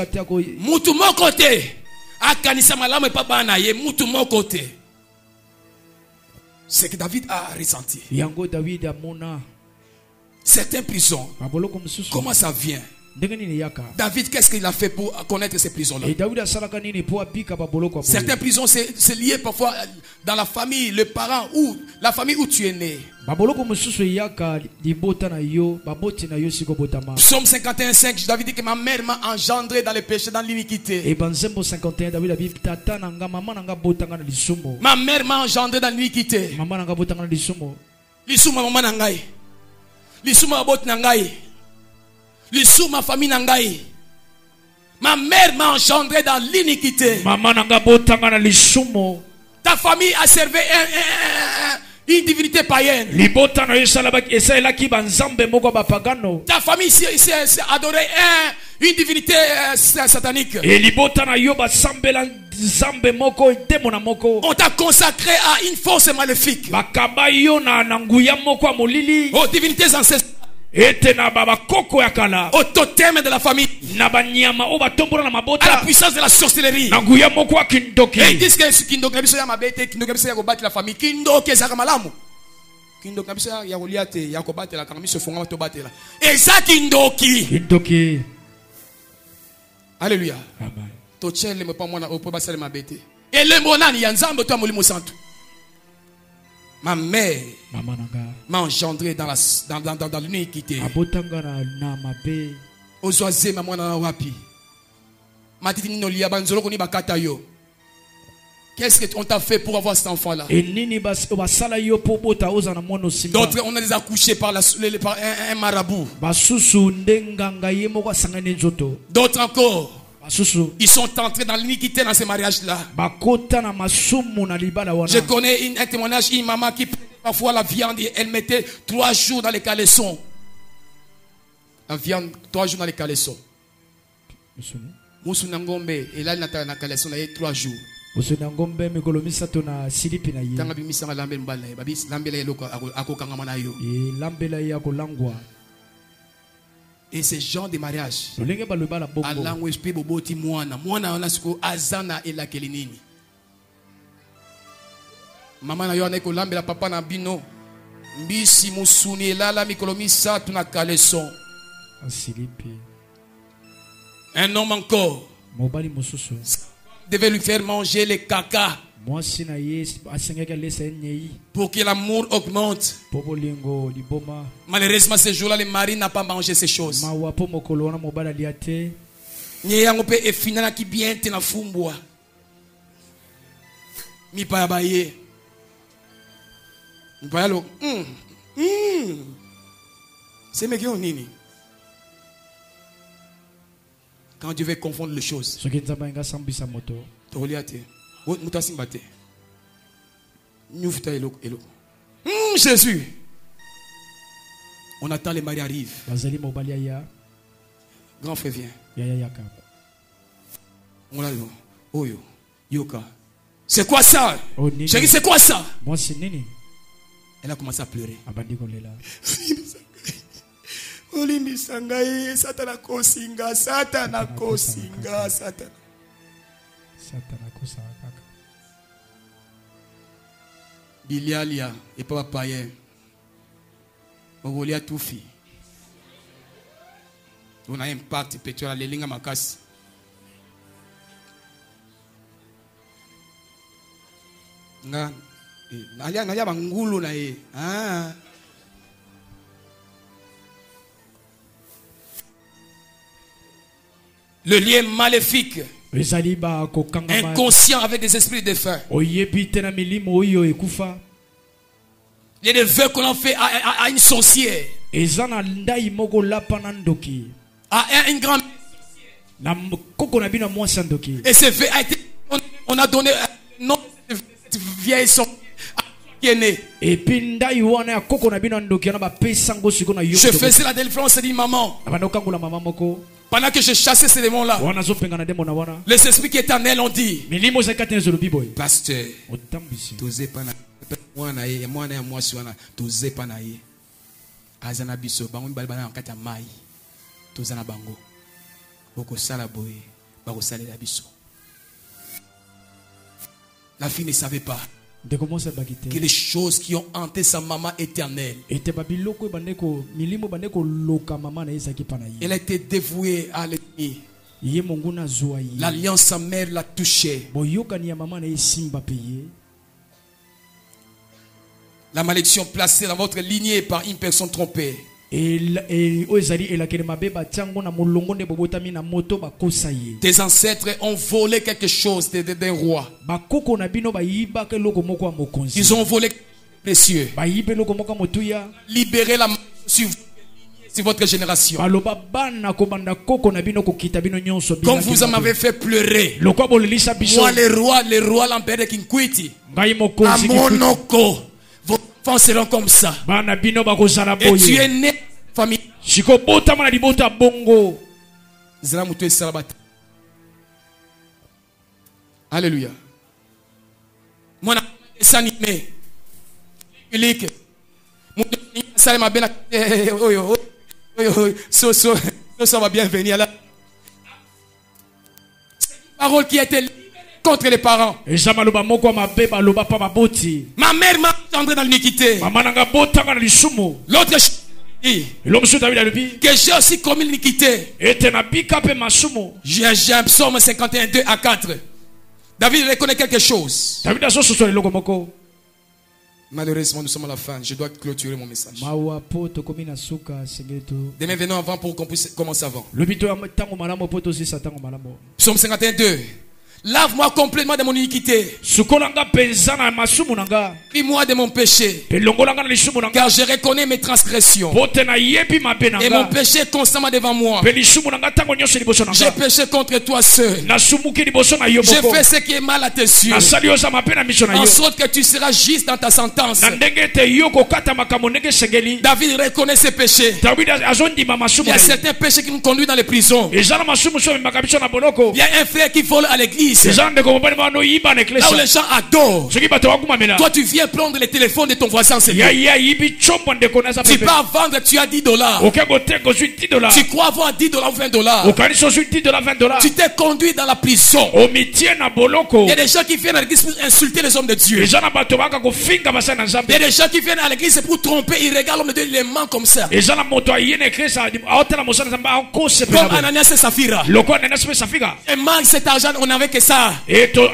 Mutu mon côté. Akanisa malamu pa bana ye mutu mon côté. C'est que David a ressenti. Certaines prisons. Comment ça vient? David, qu'est-ce qu'il a fait pour connaître ces prisons-là? Certaines prisons, c'est lié parfois dans la famille, le parent ou la famille où tu es né. Psaume 51:5, David dit que ma mère m'a engendré dans le péché, dans l'iniquité. Ma mère m'a engendré dans l'iniquité. Lisuma maman nangai. Lisuma bot nangai. Lisuma famille nangai. Ma mère m'a engendré dans l'iniquité. Ta famille a servi une divinité païenne. Ta famille s'est adoré une divinité satanique. On t'a consacré à une force maléfique. Aux divinités ancestrales. Au totem de la famille. À la puissance de la sorcellerie. Et ils disent que Kindoki a combattu la famille. Kindoki est Zakamalamu. Kindoki a Yagoliate, Yakobate, la Kamami se font battre. Et ça Kindoki. Alléluia. Tochel me pas moi au probasel ma bête. Et le monani yanzambo toi molimo santo. Ma mère m'a engendré dans l'iniquité. Ozoaze maman na wapi. Matiti nino liya banzolo koni bakata yo. Qu'est-ce qu'on t'a fait pour avoir cet enfant-là? D'autres, on a des accouchés par un marabout. D'autres encore, ils sont entrés dans l'iniquité dans ces mariages-là. Je connais un témoignage, une maman qui parfois la viande, elle mettait 3 jours dans les caleçons. La viande, 3 jours dans les caleçons. Moussou Nangombe, et là, il a na caleçon, il y a 3 jours. Et ce genre de mariage, maman na yo na kolambela papa na bino mbisi musuni elala mikolomisa tuna caleçon. Un homme encore devait lui faire manger les caca pour que l'amour augmente. Malheureusement, ce jour-là, le mari n'a pas mangé ces choses. Quand Dieu veut confondre les choses, Jésus, on attend les maris arrivent. Grand frère vient. C'est quoi ça? Chérie, c'est quoi ça? Elle a commencé à pleurer. Olimbi sangai satana kosinga satana kosinga satana kosaka. Bilialia et papa païen. Ogolia toufi. On a impact pétrole les linga makasi. Nga nalia bangulu na ye. Ah. Le lien maléfique, inconscient avec des esprits de défunts. Il y a des vœux qu'on a fait à une sorcière, à une grande sorcière. Et ce vœu a été, on a donné un nom de cette vieille sorcière qui est née. Je faisais la délivrance d'une maman. Pendant que je chassais ces démons-là, les esprits qui étaient en elle ont dit: Pasteur, t'osez pas la fille ne savait pas que les choses qui ont hanté sa maman éternelle. Elle a été dévouée à l'ennemi. L'alliance sa mère l'a touchée. La malédiction placée dans votre lignée par une personne trompée. Tes ancêtres ont volé quelque chose d'un roi. Ils ont volé quelque chose de précieux. Libérez la main sur votre génération. Comme vous en m'avez fait pleurer. Moi, les rois, l'empereur Kinkwiti, à Monoko, vos enfants seront comme ça. Et tu es né famille. Alléluia. Mon dessin animé. Ça va bien venir là. C'est une parole qui a été contre les parents. Ma mère m'a engendré dans l'iniquité. L'autre que j'ai aussi commis l'iniquité. J'ai un psaume 51, 2 à 4. David reconnaît quelque chose. Malheureusement, nous sommes à la fin. Je dois clôturer mon message. mawa po tokomi na suka sengeto Demain, venons avant pour qu'on puisse commencer avant. lobito ya tango malamo po tosisa tango malamo Psaume 51:2. Lave-moi complètement de mon iniquité. sukolanga penza na masumu nanga Prie-moi de mon péché. pelongolanga na lisumu nanga Car je reconnais mes transgressions. pote na yebi mabe Et mon nanga péché est constamment devant moi. pe lisumu nanga tango nyonso liboso J'ai nanga péché contre toi seul. nasumuki liboso na yo J'ai moko fait ce qui est mal à tes yeux. nasali oza mabe na miso na En yo sorte que tu seras juste dans ta sentence. na ndenge ete yo kokata makambo ndenge esengeli David reconnaît ses péchés. David azondima Il masumu y a na ye certains péchés qui nous conduisent dans les prisons. eza na masumu so ememaka biso na boloko Il y a un frère qui vole à l'église. eza ndeko mobali mano yiba na Là où eklesa les gens adorent. soki bato bakumamela Toi, tu viens prendre le téléphone de ton voisin. C'est ya bien. ye ayibi combo ndeko na eza Tu pepe pars vendre, tu as $10. oke koteka ozwi $10 Tu crois avoir $10 ou $20. okanisi ozwi $10 Tu t'es conduit dans la prison. omitie na boloko Il y a des gens qui viennent à l'église pour insulter les hommes de Dieu. eza na bato baka kofinga basali na Il y a nzambe des gens qui viennent à l'église pour tromper. Ils regardent l'homme de Dieu, il les ment comme ça. eza na moto aye na eklesa aotala mosala nzambe Comme akosepela Ananias et Saphira. loko ananias mpe safika Et manque cet argent, on n'avait que ça.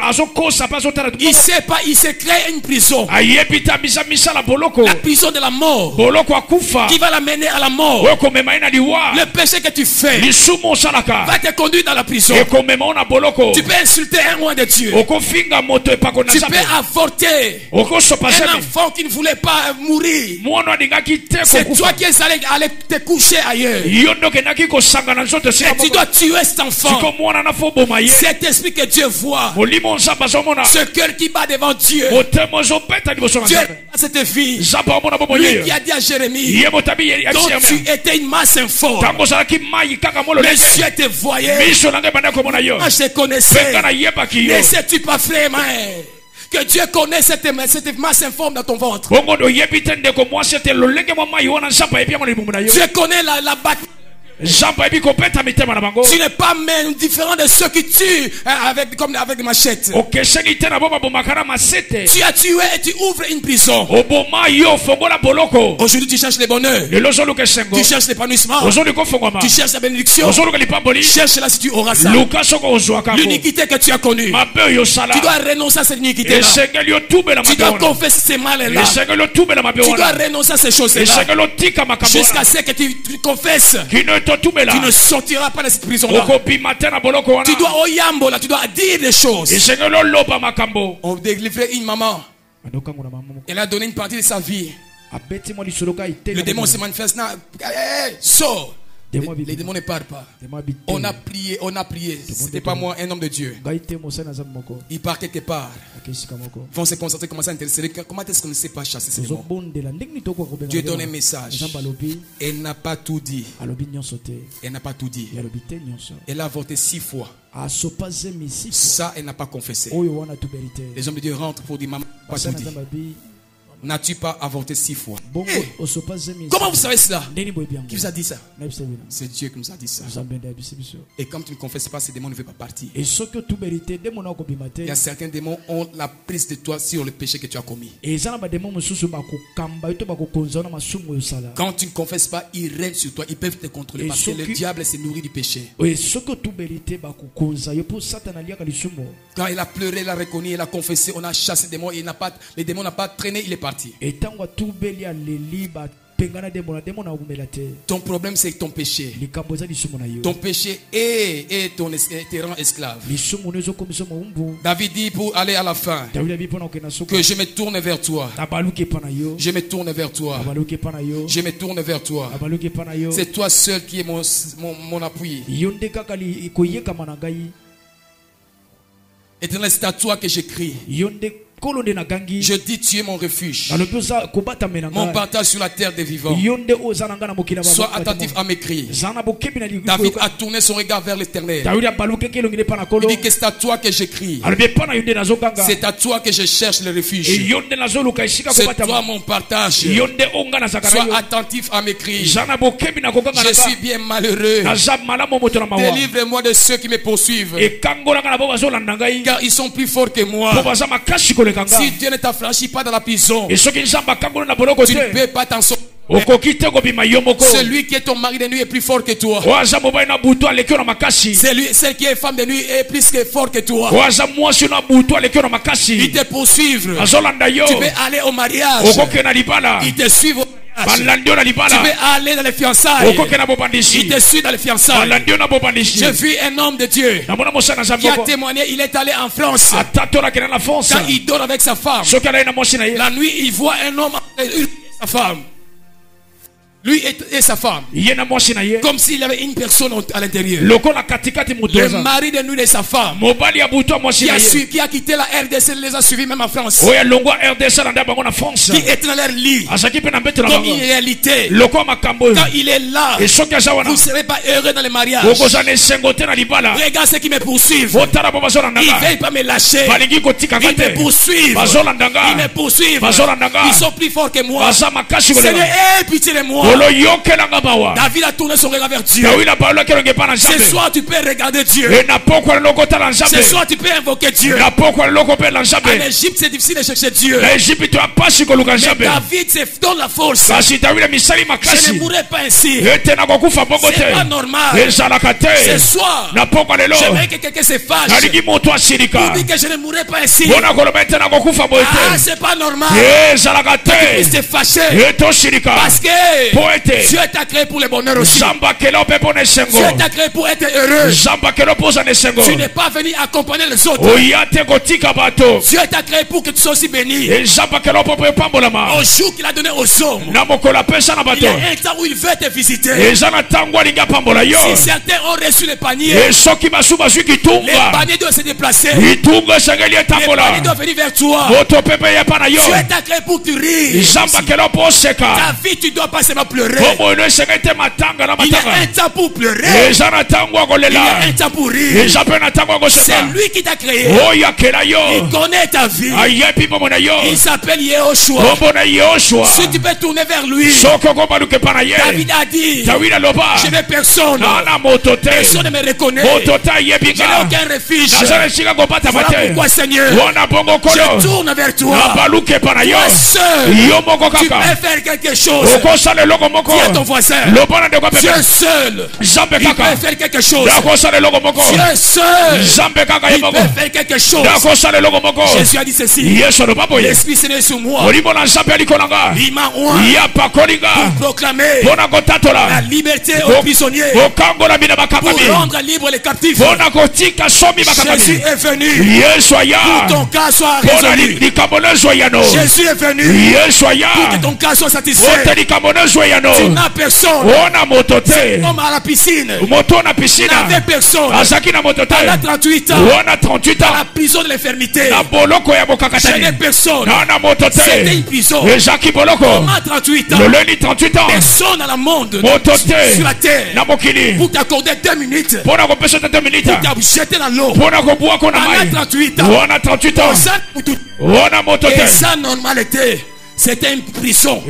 azokosa mpe azotala Il sait pas, il s'est créé une prison. ayebi te amisa misala boloko La prison de la mort. boloko akufa Qui va l'amener à la mort. oyo komema ye na liwa Le péché que tu fais lisumu osalaka va te conduire dans la prison. ekomema o na boloko Tu peux insulter un roi de Dieu. okofinga moto epako na Tu peux nzambe avorter okosopa un semi enfant qui ne voulait pas mourir. mwana alingaki te C'est toi kokufa qui es allé te coucher ailleurs. yo nde okendaki kosanga na nzoto esika Et tu moko dois tuer cet enfant. siko mwana na fo boma ye Cet esprit que Dieu voit. molimo nzambe azomona Ce cœur qui bat devant Dieu. motema ozobeta liboso na Dieu nzambe a cette fille. nzambe amona bomo Lui ye qui a dit à Jérémie, ye motabi donc tu yayeremia étais une masse informe. ntango ozalaki mai kaka Les mololenge yeux te voyaient. miso nanga ebanda komona yo Moi je te mpe connaissais. nga nayebaki yo Ne sais-tu pas, frère, que Dieu connaît cette masse informe dans ton ventre. bongo oyebi te ndeko mwasi ete lolenge mwa mai wana nzambe ayebi yango na libumu na yo Dieu connaît la bataille. nzambe ayebi kobeta mitema na bango Tu n'es pas même différent de ceux qui tuent comme avec des machettes. okeseni te na bo babomaka na masete Tu as tué et tu ouvres une prison. oboma yo fongola boloko Aujourd'hui, tu cherches le bonheur. lelo ozoluka esengo Tu cherches l'épanouissement. ozoluka ofongwama Tu cherches la bénédiction. ozoluka lipamboli Cherche-la si tu auras ça. luka soko ozwaka L'iniquité que tu as connue. mabe oyo osala Tu dois renoncer à cette iniquité-là. esengeli otubela Tu mabe dois wana confesser ces mal-là. esengeli otubela mabe Tu dois wana renoncer à ces choses-là. esengeli otika makambo Jusqu'à wana ce que tu confesses. kino etotubela Tu ne sortiras pas de cette prison-là. okobima te na boloko wana Tu dois au yambo là, tu dois dire des choses. esengeli oloba makambo On délivrait une maman. adokango na mama moko Elle a donné une partie de sa vie. abeti mwa lisolo ka ite Le démon se manifeste. Sors. Démon Les démons ne parlent pas. dema bite On a prié, on a prié. C'était pas moi, un homme de Dieu. ngai te mosali na nzambe moko Il part quelque part. akesika moko Ils vont se concentrer, commencer à intéresser. Comment est-ce qu'on ne sait pas chasser ces démons? tozobondela ndenge nini tokoka kobenga Dieu nzambe donne un message. nzambe alobi Elle n'a pas tout dit. alobi nyonso te Elle n'a pas tout dit. ye alobi te nyonso Elle a avorté 6 fois. asopa zemi si Ça, elle n'a pas confessé. oyo wana tubeli te Les hommes de Dieu rentrent pour dire, maman, pas tout basali na dit. nzambe abi N'as-tu pas avorté 6 fois? bongo Eh, osopa zemi comment vous savez cela? ndeni boyebi yango Qui vous a dit ça? nayebisa bino C'est Dieu qui nous a dit ça. nzambe nde ayebisi biso Et comme tu ne confesses pas, ces démons ne veulent pas partir. e soki otubeli te nde mona okobima te Il y a certains démons qui ont la prise de toi sur le péché que tu as commis. eza na bademo mosusu bakokamba yo to bakokonza na masumu oyo osala Quand tu ne confesses pas, ils règnent sur toi. Ils peuvent te contrôler Et parce que ceux le qui- diable s'est nourri du péché. e soki otubeli te bakokonza yo mpo satana aliaka lisumu Quand il a pleuré, il a reconnu, il a confessé, on a chassé les démons. Les démons n'ont pas traîné, il est parti. e ntango atubeli aleli bapengana demo na demo na omela te Ton problème, c'est ton péché. likambo eza lisumu na yo Ton péché est te rend esclave. lisumu no ezokomisa mowumbu David dit pour aller à la fin dawidi abi mpona kokenda suka que je me tourne vers toi. nabaluki epa na yo Je me tourne vers toi. nabaluki epa na yo Je me tourne vers toi. nabaluki epa na yo C'est toi seul qui est mon appui. yo nde kaka koyekama na ngai Éternel, c'est à toi que je crie. yo nde nkolo nde nagangi Je dis, tu es mon refuge. nalobi oza kobatame na Mon ngai partage sur la terre des vivants. yo nde oyo oza na ngai na mokili na Sois attentif à mes cris. zala na bokebi na David a tourné son regard vers l'éternel. dawidi abalukaki elongi nde epa na Il nkolo dit que c'est à toi que je crie. alobi epa na yo nde nazoganga C'est à toi que je cherche le e refuge. yo nde nazoluka esika C'est toi kobatama mon partage. yo nde onga nazaka na Sois yo attentif à mes cris. zala na bokebi na koganga na Je suis nga bien malheureux. naza malamu moto na mawa Délivre-moi de ceux qui me poursuivent. ekangolanga na bo bazolanda ngai Car ils sont plus forts que po moi. baza makasi koleka nga Si Dieu ne t'a franchi pas dans la prison, e soki nzambe akangoli na boloko tu ne te peux pas t'en sortir. Celui qui est ton mari de nuit est plus fort que toi. Celle qui est femme de nuit est plus fort que toi. Il te poursuivre. Tu peux aller au mariage. Il te suit au mariage. Tu peux aller dans les fiançailles. Il te suit dans les fiançailles. J'ai vu un homme de Dieu qui a témoigné. Il est allé en France. Quand il dort avec sa femme, la nuit il voit un homme et sa femme. Lui et sa femme. Comme s'il y avait une personne à l'intérieur. Le mari de nuit de sa femme qui a quitté la RDC, les a suivis même en France. Qui était dans leur lit. Comme une réalité. Quand il est là, vous ne serez pas heureux dans les mariages. Regarde ceux qui me poursuivent. Ils ne veulent pas me lâcher. Ils me poursuivent. Ils me poursuivent. Ils sont plus forts que moi. Seigneur, aie pitié de moi. David a tourné son regard vers Dieu. Ce soir tu peux regarder Dieu. Ce soir tu peux invoquer Dieu. En Égypte c'est difficile de chercher Dieu. Mais David se donne la force. Je ne mourrai pas ainsi. C'est pas normal. Ce soir j'aimerais que quelqu'un se fâche pour dire que je ne mourrai pas ainsi. Ah, c'est pas normal que tu puisses te fâcher. Parce que Dieu t'a créé pour le bonheur aussi. Dieu t'a créé pour être heureux. Tu n'es pas venu accompagner les autres. Dieu t'a créé pour que tu sois aussi béni. Au jour qu'il a donné aux hommes, il y a un temps où il veut te visiter. Si certains ont reçu les paniers, les paniers doivent se déplacer. Les paniers doivent venir vers toi. Dieu t'a créé pour que tu ris. Ta vie, tu dois pas seulement pleurer. Il y a un temps pour pleurer. Il y a un temps pour rire. C'est lui qui t'a créé. Il connaît ta vie. Il s'appelle Yehoshua. Si tu peux tourner vers lui. David a dit, je n'ai personne. Personne ne me reconnaît. Je n'ai aucun refuge. Voilà pourquoi, Seigneur, je tourne vers toi. Toi seul, tu peux faire quelque chose. Dis à ton voisin, Dieu seul, il peut faire quelque chose. Dieu seul, il peut faire quelque chose. Jésus a dit ceci, l'Esprit Saint sur moi. Il m'a oint pour proclamer la liberté aux prisonniers, pour rendre libre les captifs. Jésus est venu pour ton cas soit résolu. Jésus est venu pour que ton cas soit satisfait. Tu n'as personne. C'est comme à la piscine. Il n'avait personne. Pendant 38 ans, dans la prison de l'infirmité, je n'ai personne. C'était une prison. Pendant 38 ans, personne dans le monde, sur la terre, pour t'accorder 2 minutes, pour te jeter dans l'eau. Pendant 38 ans, et sa normalité, c'était une prison.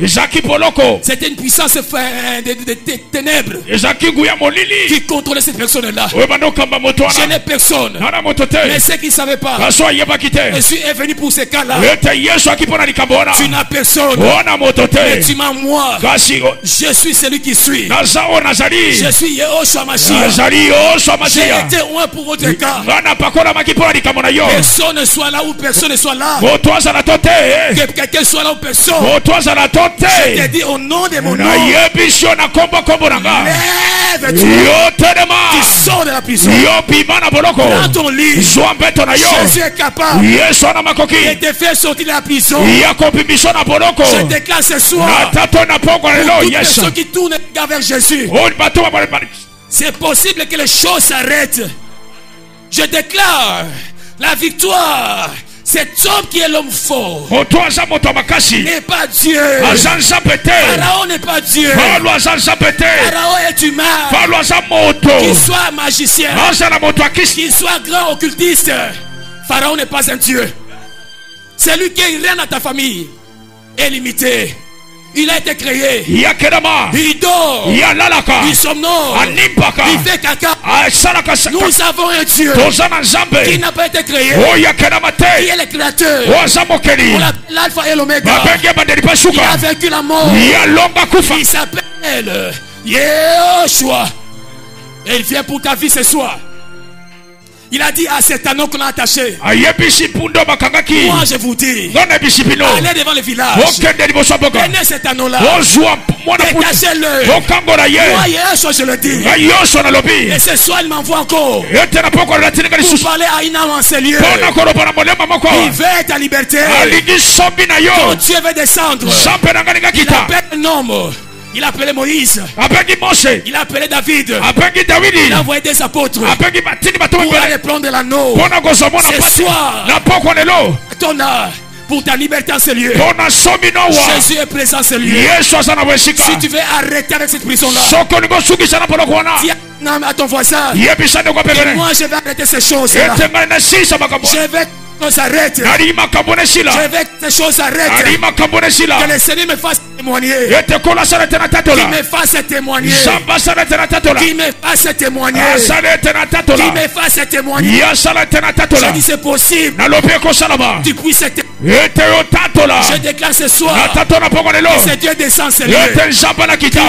C'était une puissance de ténèbres qui contrôlait ces personnes-là. Je n'ai personne. Mais ceux qui ne savaient pas, Jésus est venu pour ces cas-là. Tu n'as personne. Mais tu m'as moi. Je suis celui qui suis. Je suis Yehoshua Mashiach. J'ai été loin pour votre cas. Personne ne soit là ou personne ne soit là. Que quelqu'un soit là ou personne. Je te dis au nom de mon nom, lève-toi. Tu sors de la prison. Prends ton lit. Jésus est capable de te faire sortir de la prison. Je déclare ce soir pour toutes personnes qui tournent vers Jésus, c'est possible que les choses s'arrêtent. Je déclare la victoire. Cet homme qui est l'homme fort n'est pas Dieu. Pharaon n'est pas Dieu. Pharaon est humain. Qu'il soit magicien, qu'il soit grand occultiste, Pharaon n'est pas un Dieu. Celui qui règne dans ta famille est limité. Il a été créé. yakedama Il dort. yalalaka Il somnore. animpaka Il fait caca. asalaka Nous avons un Dieu tozana nzambe qui n'a pas été créé. o yakedama Qui te est le créateur. oza mokeli On l'appelle l'alpha et l'oméga. babenge bandeli Il a pasuka vaincu la mort. yalonga kufa Il s'appelle Yeshua. Et il vient pour ta vie ce soir. Il a dit à cet anneau qu'on a attaché. ayebisi pundo bakangaki Moi je vous dis. ngona bisipino Allez devant le village. okende liboso boka Prenez cet anneau-là. ozwa mwana puti Dégagez-le. okangola ye Moi Yeshua je le dis. ngai nyonso nalobi Et ce soir il m'envoie encore. ete na poko latinika Pour lisusu parler à une âme en ces lieux. mpona koloba na molema moko Il veut ta liberté. alingi sombi na Ton yo Dieu veut descendre. zambe na ngai Il ngakita appelle un homme. Il a appelé Moïse. abengi mose Il a appelé David. abengi dawidi Il a envoyé des apôtres abengi batini batomi pour aller mbele prendre l'anneau. mpona kozwa mwana Ce pasi soir. na poko lelo Ton âme pour ta liberté en ce lieu. mpona sombi nowa Jésus est présent en ce lieu. yesu aza na bwesika Si tu veux arrêter avec cette prison-là, soko olingi osukisa na poloko wana dis à ton voisin. yebisa ndeko Et pembene moi je vais arrêter ces choses-là. ete ngai nasilisa makambo Je vais que ça s'arrête. nalii makambo nesila Je veux que ces choses s'arrêtent. nalii makambo nesila Que le Seigneur me fasse témoigner. ete kola asala ete na Qu'il tatola me fasse témoigner. nzambe asala ete na tatola Qu'il me fasse témoigner. asala ete na tatola Qu'il me fasse témoigner. ye asala ete na Je tatola dis c'est possible. nalobi ekosalama Tu puisses témoigner. ete yo tatola Je déclare ce na soir tato na poko lelo que c'est Dieu descend ce lieu. ete nzambe na kita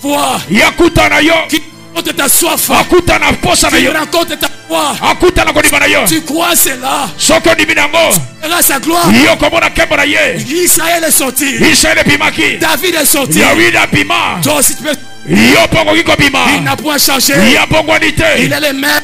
Foi. yakuta na yo Qui rencontre ta soif. akuta na posa na Qui yo rencontre ta foi. akuta na kondima na yo Tu crois cela. soki ondimi na yango Verra sa gloire. yo komona nkembo na ye Israël est sorti. israele ebimaki David est sorti. dawidi abima Toi aussi tu peux. yo mpo okoki kobima Il n'a point changé. ya bongwani te Il est le même.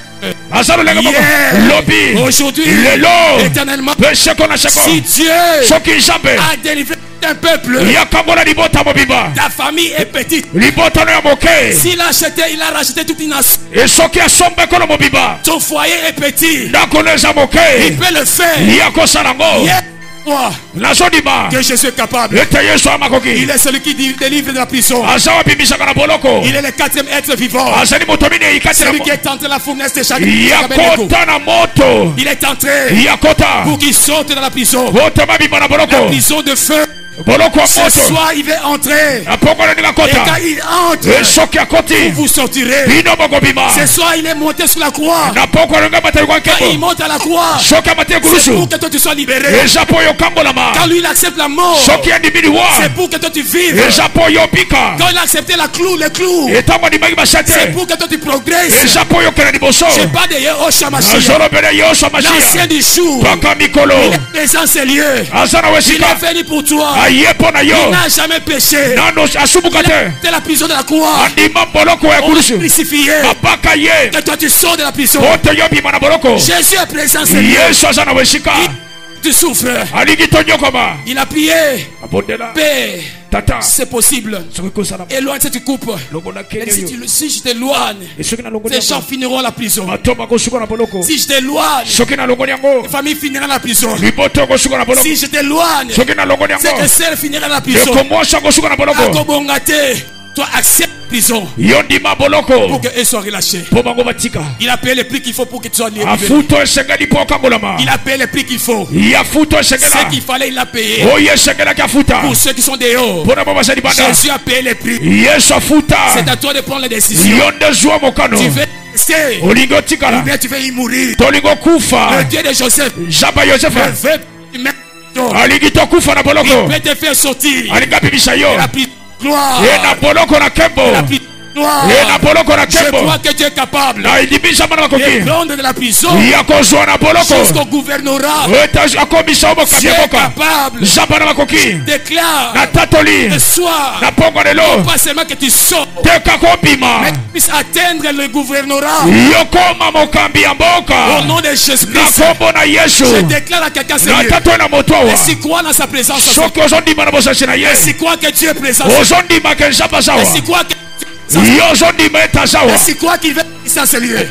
aza lolenge moko Hier, lobi aujourd'hui, lelo éternellement. mpe seko na seko Si Dieu soki nzambe a délivré un peuple, yakangola libota mobimba ta famille est petite. libotano ya moke S'il a acheté, il a racheté toute une nation. e soki asomba ekolo mobimba Ton foyer est petit. ndako no eza Il moke peut le faire. ya kosala ngo Hier, toi, nazondima que je suis capable. ete yesu amakoki Il est celui qui délivre de la prison. aza wabimisaka na boloko Il est le quatrième être vivant. azali moto minei kati Celui qui est entré dans la fournaise de chaque yakota na moto Il est entré yakota pour qu'il sorte de la prison. botema bima na La boloko prison de feu. boloko ya Ce moto soir, il va entrer. apokolo ndinga Et quand kota il entre, e soki akoti vous sortirez. bino bokobima Ce soir, il est monté sur la croix. na pokolo nga matali kwa Quand il nkembo monte à la croix, soki amati c'est ekulusu pour que toi tu sois libéré. eza mpo yo okambolama Quand lui il accepte la mort, soki andimini wa c'est pour que toi tu vives. eza mpo yo obika Quand il a accepté la clou, le clou, etango andimaki basha c'est te pour que toi tu progresses. eza mpo yo okende liboso Je parle de Yehoshua Mashiach, azolobela yoso l'ancien masiya du jour. paka mikolo Il est présent ces lieux. aza na Il wesika est venu pour toi. aye mpo na Il yo n'a jamais péché. nano asubuka te C'est la prison de la croix. andima boloko ya On l'a ekulusu crucifié. babaka ye Que toi tu sors de la prison. ote yo bima na boloko Jésus est présent ces lieux. yesu aza na wesika Tu souffres. alingi tonyokoma Il a prié. abondela Père, tata c'est possible. soki kosalama Éloigne cette coupe. longola Mais kene yo si je t'éloigne, e soki nalongoli ces gens yango finiront à la prison. bato bakosuka na boloko Si je t'éloigne, soki nalongoli yango les familles finiront à la prison. liboto ekosuka na boloko Si je t'éloigne, soki nalongoli c'est yango que celle finira à la prison. ekomwasi akosuka na boloko Akobongate, toi accepte la prison yo ndima boloko pour qu'elle soit relâchée. mpo bango batika Il a payé le prix qu'il faut pour que tu sois libre. afuto esengeli mpo okangolama Il a payé le prix qu'il faut. ya futo Ce esengela qu'il fallait, il l'a payé. oyo esengelaki afuta Pour ceux qui sont dehors, mpona bo bazali banda Jésus a payé le prix. yesu afuta C'est à toi de prendre les décisions. yo nde zwa mokano Tu veux rester olingi ou otikala bien tu veux y mourir. tolingi Le okufa Dieu de Joseph nzambe ya yosefa veut te mettre en prison. alingi tokufa na boloko Il peut te faire sortir. alingi abimisa yo La prison gloire. ye na boloko na kembo La prison gloire. ye na boloko na Je kembo crois que Dieu est capable na indimisa mana de bakoki prendre de la prison ya kozwa na boloko jusqu'au gouvernorat. ete akomisa o mokambi Dieu ya est mboka capable. nzambe na bakoki Déclare na tatoli ce soir, na pongo lelo pas seulement que tu sors, teka kobima mais que tu puisses atteindre le gouvernorat. yokoma mokambi ya Au mboka nom de Jésus na Christ, kombo na yesu je déclare à quelqu'un ce na lieu. tatoli na moto awa Et si croit dans sa présence, soki ozondima na bosasi na ye et si croit que Dieu est présent, ozondima ke nzambe aza et awa si croit que yo ozondima ete aza awa et si croit qu'il veut dans ce lieu,